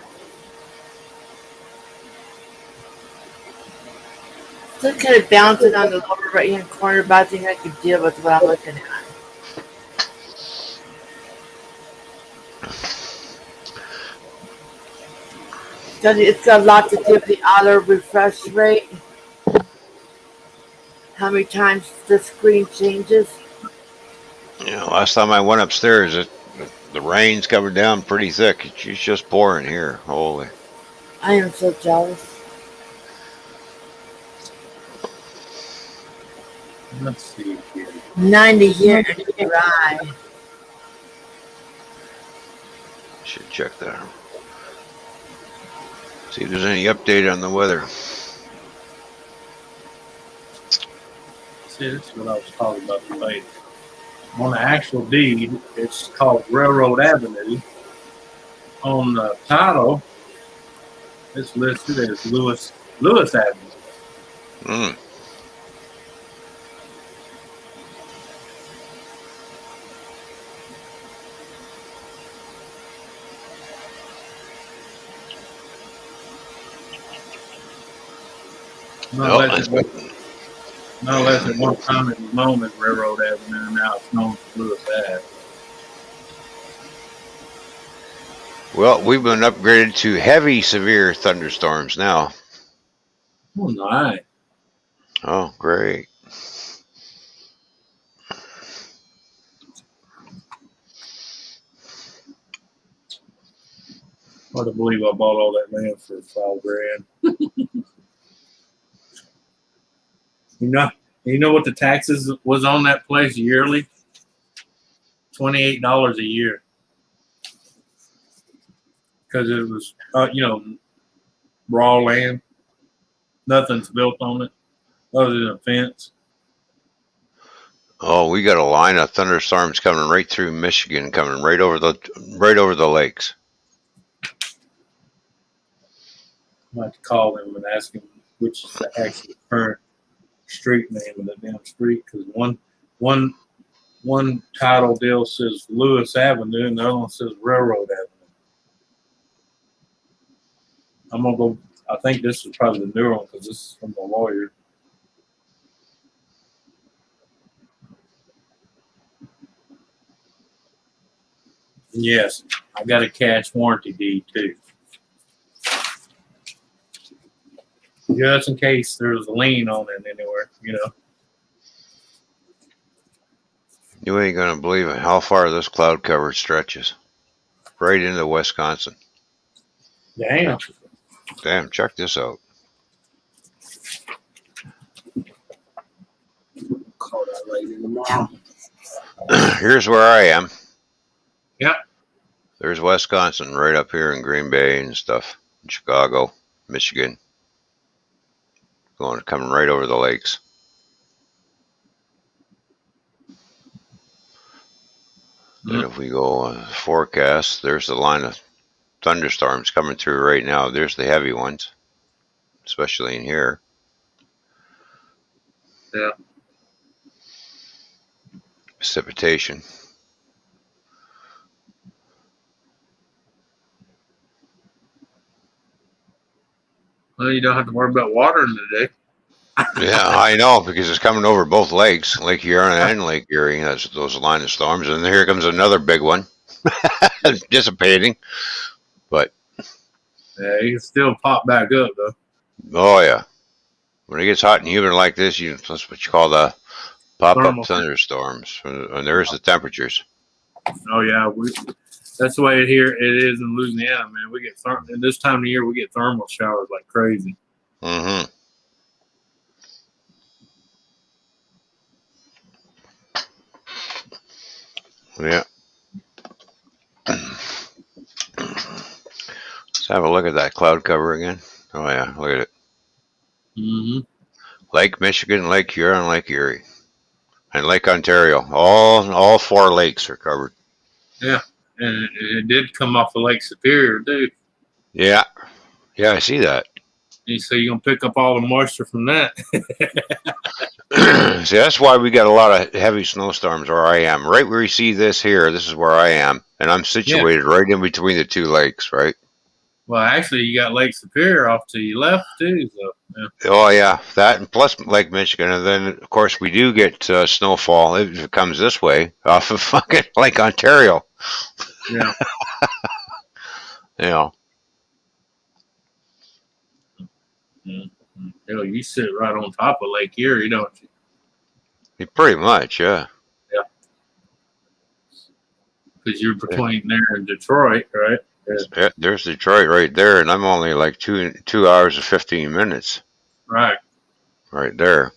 Still kind of bouncing on the lower right hand corner, but I think I could deal with what I'm looking at. Because it's got a lot to do with the auto refresh rate. How many times the screen changes. Yeah, last time I went upstairs, the rain's coming down pretty thick. It's just pouring here. Holy. I am so jealous. Let's see here. 90 here and dry. Should check that out. See if there's any update on the weather. See, this is what I was talking about today. On the actual deed, it's called Railroad Avenue. On the title, it's listed as Lewis Avenue. Mm. Not unless at one time it was known as Railroad Avenue, and now it's known as Lewis Ave. Well, we've been upgraded to heavy, severe thunderstorms now. Oh, nice. Oh, great. Hard to believe I bought all that land for $5,000. You know what the taxes was on that place yearly? $28 a year. Because it was, raw land. Nothing's built on it other than a fence. Oh, we got a line of thunderstorms coming right through Michigan, coming right over the lakes. I might have to call them and ask them which is the actual current street name of the damn street, because one title deal says Lewis Avenue and the other one says Railroad Avenue. I'm gonna go. I think this is probably the newer one because this is from the lawyer. Yes, I got a cash warranty deed too. Just in case there's a lien on it anywhere, You ain't gonna believe how far this cloud cover stretches. Right into Wisconsin. Damn. Damn, check this out. Call that lady tomorrow. Here's where I am. Yep. There's Wisconsin right up here in Green Bay and stuff. Chicago, Michigan. Coming right over the lakes. And if we go forecast, there's the line of thunderstorms coming through right now. There's the heavy ones, especially in here. Yeah. Precipitation. Well, you don't have to worry about watering today. Yeah, I know, because it's coming over both lakes, Lake Huron and Lake Erie. That's those line of storms. And here comes another big one. Dissipating. But Yeah, you can still pop back up though. oh yeah. When it gets hot and humid like this, that's what you call the pop-up Thermal. thunderstorms. And there's the temperatures. Oh yeah, that's the way here it is in Louisiana, man. We get and this time of year we get thermal showers like crazy. Mm-hmm. Yeah. Let's have a look at that cloud cover again. Oh yeah, look at it. Mm-hmm. Lake Michigan, Lake Huron, Lake Erie, and Lake Ontario. All four lakes are covered. Yeah, and it did come off of Lake Superior, dude. Yeah. Yeah, I see that. And so you're gonna pick up all the moisture from that. See, that's why we got a lot of heavy snowstorms where I am. Right where you see this here, this is where I am. And I'm situated right in between the two lakes, right? Well, actually, you got Lake Superior off to your left too. So yeah. Oh yeah, that and plus Lake Michigan, and then of course we do get snowfall if it comes this way off of fucking Lake Ontario. Yeah. You know. Mm-hmm. Hell, you sit right on top of Lake Erie, don't you? Pretty much, yeah. Yeah. Because you're between there and Detroit, right? Yeah, there's Detroit right there, and I'm only like 2 hours and 15 minutes. Right. Right there.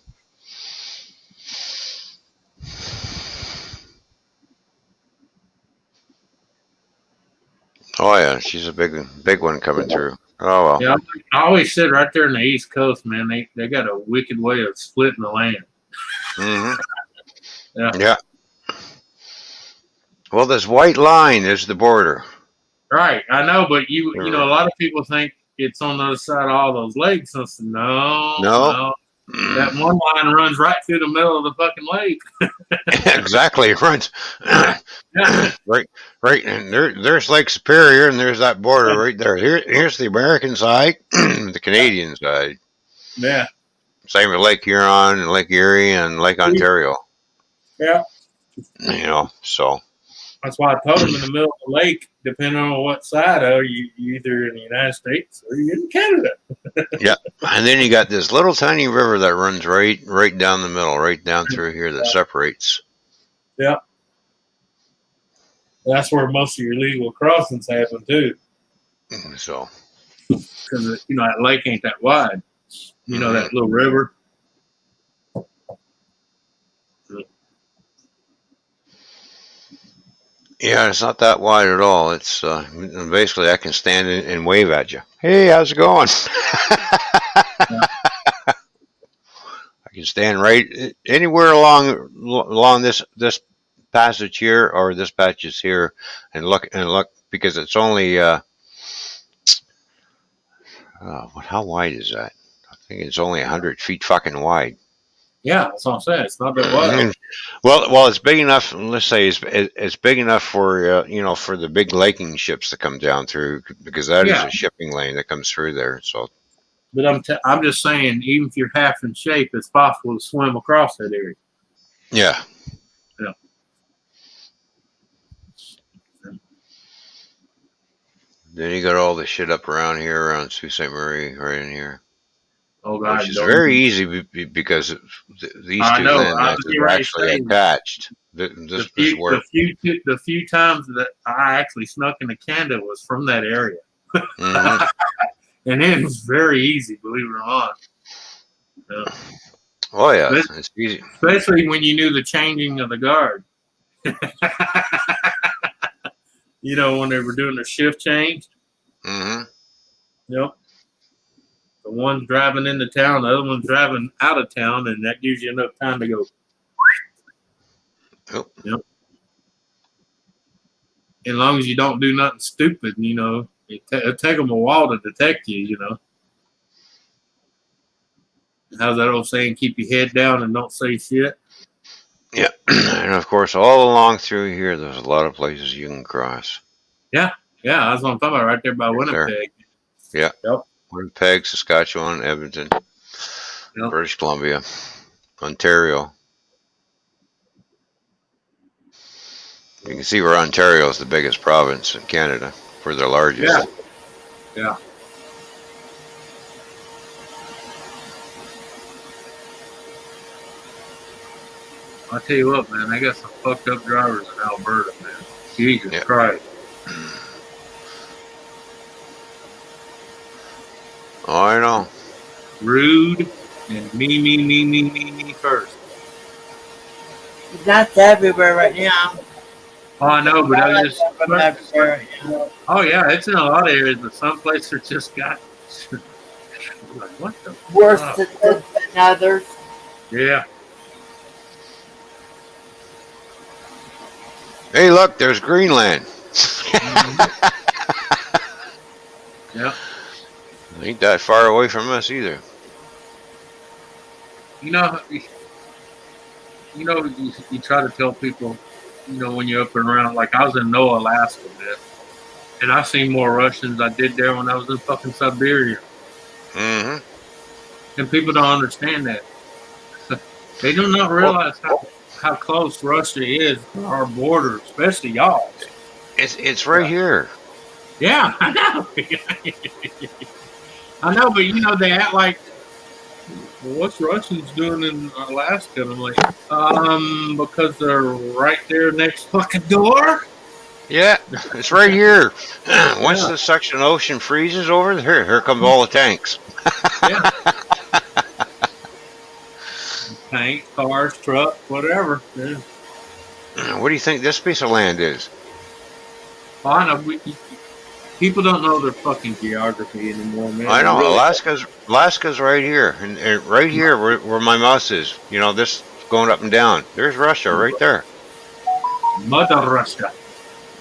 Oh yeah, she's a big one coming through. Oh well. Yeah, I always said right there in the East Coast, man, they got a wicked way of splitting the land. Mm-hmm. Yeah. Yeah. Well, this white line is the border. Right, I know, but you know, a lot of people think it's on the other side of all those lakes. I said, no. That one line runs right through the middle of the fucking lake. Exactly, it runs right, and there's Lake Superior, and there's that border right there. Here's the American side, the Canadian side. Yeah, Same with Lake Huron and Lake Erie and Lake Ontario. Yeah. So That's why I told him in the middle of the lake, depending on what side of you either in the United States or you're in Canada. yeah, and then you got this little tiny river that runs right down the middle, right down through here that separates. Yeah. That's where most of your legal crossings happen too. So, Because that lake ain't that wide. That little river. yeah, it's not that wide at all. It's basically I can stand and wave at you. Hey, how's it going? I can stand right anywhere along this passage here or this patch is here, and look because it's only how wide is that? I think it's only 100 feet fucking wide. Yeah, that's what I'm saying. It's not that wide. Well, it's big enough. Let's say it's big enough for for the big laking ships that come down through, because that is a shipping lane that comes through there. So, But I'm just saying, even if you're half in shape, it's possible to swim across that area. yeah. Yeah. Then you got all the shit up around here, around Sault Ste. Marie, right in here. Oh God, Which is very easy because these two landmasses are actually attached. The few times that I actually snuck into Canada was from that area. Mm-hmm. And it was very easy, believe it or not. Yeah. Oh yeah, it's easy. Especially when you knew the changing of the guard. When they were doing their shift change. Mm-hmm. Yep. The one's driving into town, the other one's driving out of town, and that gives you enough time to go. Yep. As long as you don't do nothing stupid, it'll take them a while to detect you, How's that old saying? Keep your head down and don't say shit. Yeah, and of course, all along through here, there's a lot of places you can cross. Yeah, that's what I'm talking about, right there by Winnipeg. Yeah. Yep. Winnipeg, Saskatchewan, Edmonton, British Columbia, Ontario. You can see where Ontario is the biggest province in Canada. We're the largest. Yeah. I'll tell you what, man, I got some fucked up drivers in Alberta, man. Jesus Christ. Oh, I know. Rude and me first. That's everywhere right now. Oh, I know, but I was just. Everywhere, Oh, yeah, it's in a lot of areas, but some places just got. Like, what the worse fuck? than others. Yeah. Hey, look, there's Greenland. Yeah. Ain't that far away from us either. You try to tell people, when you're up and around. Like, I was in Noah, Alaska, man. And I've seen more Russians I did there when I was in fucking Siberia. Mm-hmm. And people don't understand that. They do not realize how close Russia is to our border, especially y'all. It's right here. Yeah, I know. I know, but they act like, well, what's Russians doing in Alaska? And I'm like, because they're right there next fucking door. Yeah, it's right here. Once the section ocean freezes over there, here comes all the tanks. Yeah. Tanks, cars, trucks, whatever. Yeah. What do you think this piece of land is? Well, I know. People don't know their fucking geography anymore, man. I know. Really, Alaska's right here, and right here where my mouse is. This going up and down. There's Russia right there. Mother Russia.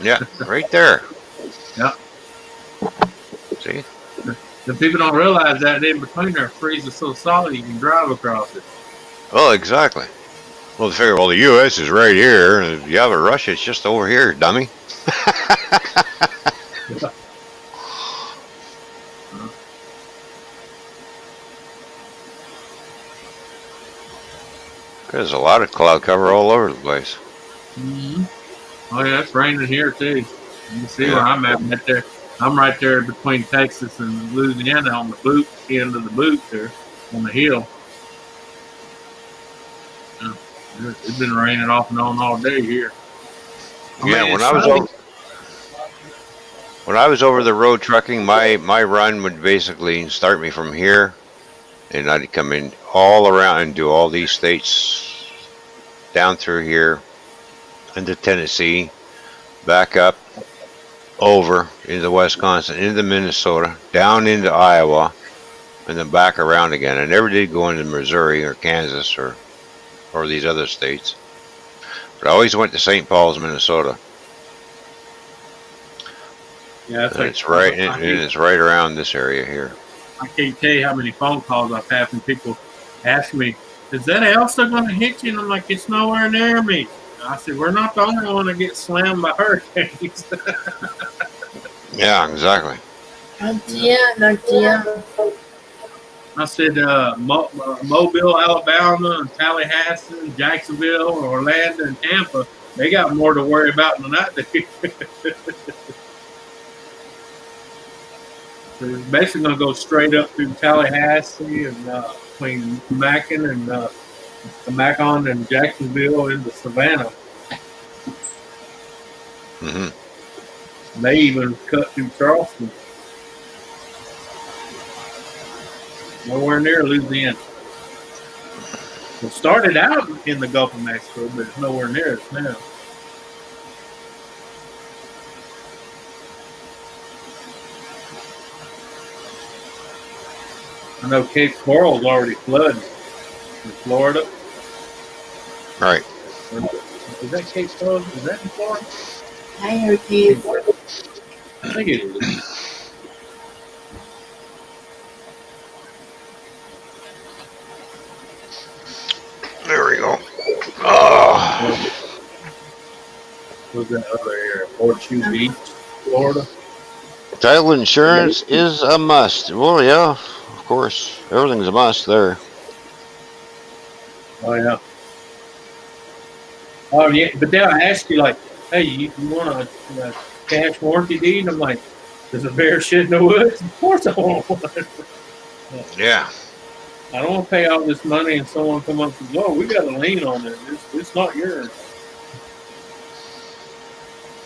Yeah, right there. Yeah. See? The people don't realize that in between there freezes so solid you can drive across it. Oh, exactly. Well, they figure, the U.S. is right here, and if you have a Russia, it's just over here, dummy. There's a lot of cloud cover all over the place. Mm-hmm. Oh yeah, it's raining here too. You can see where Yeah. I'm at right there. I'm right there between Texas and Louisiana on the boot end of the boot there on the hill. Yeah, it's been raining off and on all day here. Yeah, mean, when it's I was sunny. over when I was over the road trucking, my run would basically start me from here, and I'd come in all around and do all these states down through here into Tennessee, back up over into Wisconsin, into Minnesota, down into Iowa, and then back around again. I never did go into Missouri or Kansas or these other states, but I always went to St. Paul's, Minnesota. Yeah, it's And like it's right, and it's right around this area here. I can't tell you how many phone calls I've had from people ask me, "Is that Elsa going to hit you?" And I'm like, "It's nowhere near me." I said, "We're not the only one that gets slammed by hurricanes." Yeah, exactly. No dear. I said, Mobile, Alabama, and Tallahassee, Jacksonville, Orlando, and Tampa, they got more to worry about than I do. So it's basically going to go straight up through Tallahassee and between Macon and Macon and Jacksonville into Savannah. Mm-hmm. They even cut through Charleston. Nowhere near Louisiana. It started out in the Gulf of Mexico, but it's nowhere near it now. I know Cape Coral's already flooded in Florida. Right. Is that Cape Coral? Is that in Florida? I heard you. I think it is. There we go. Oh. What's that other area? Horseshoe Beach, Florida. Title insurance is a must. Well, yeah, of course. Everything's a must there. Oh yeah. Oh yeah, but they'll ask you like, "Hey, you want a cash warranty deed?" And I'm like, "Does a bear shit in the woods?" Of course I want one. Yeah. I don't want to pay all this money and someone come up and says, "Oh, we got a lien on it. It's not yours.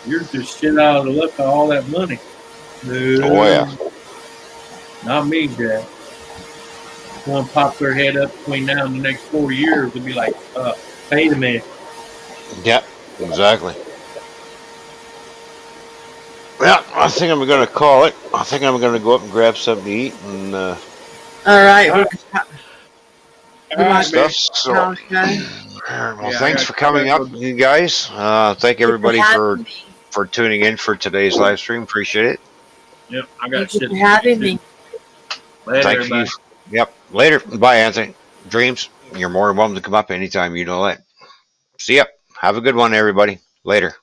You're just shit out of the luck of all that money." No, Oh, yeah. not me, Jack. One pop their head up between now and the next 4 years and be like, "Pay the man." Yep, exactly. Well, I think I'm going to call it. I think I'm going to go up and grab something to eat and All right. All right, stuff. So, all Okay. right, well, Yeah, thanks for coming up, you guys. Thank everybody for tuning in for today's live stream. Appreciate it. Yep, I got Thank you shit. for having me. Later, Thank everybody. you. Yep. Later. Bye, Anthony. Dreams, you're more than welcome to come up anytime. You know that. See ya. Have a good one, everybody. Later.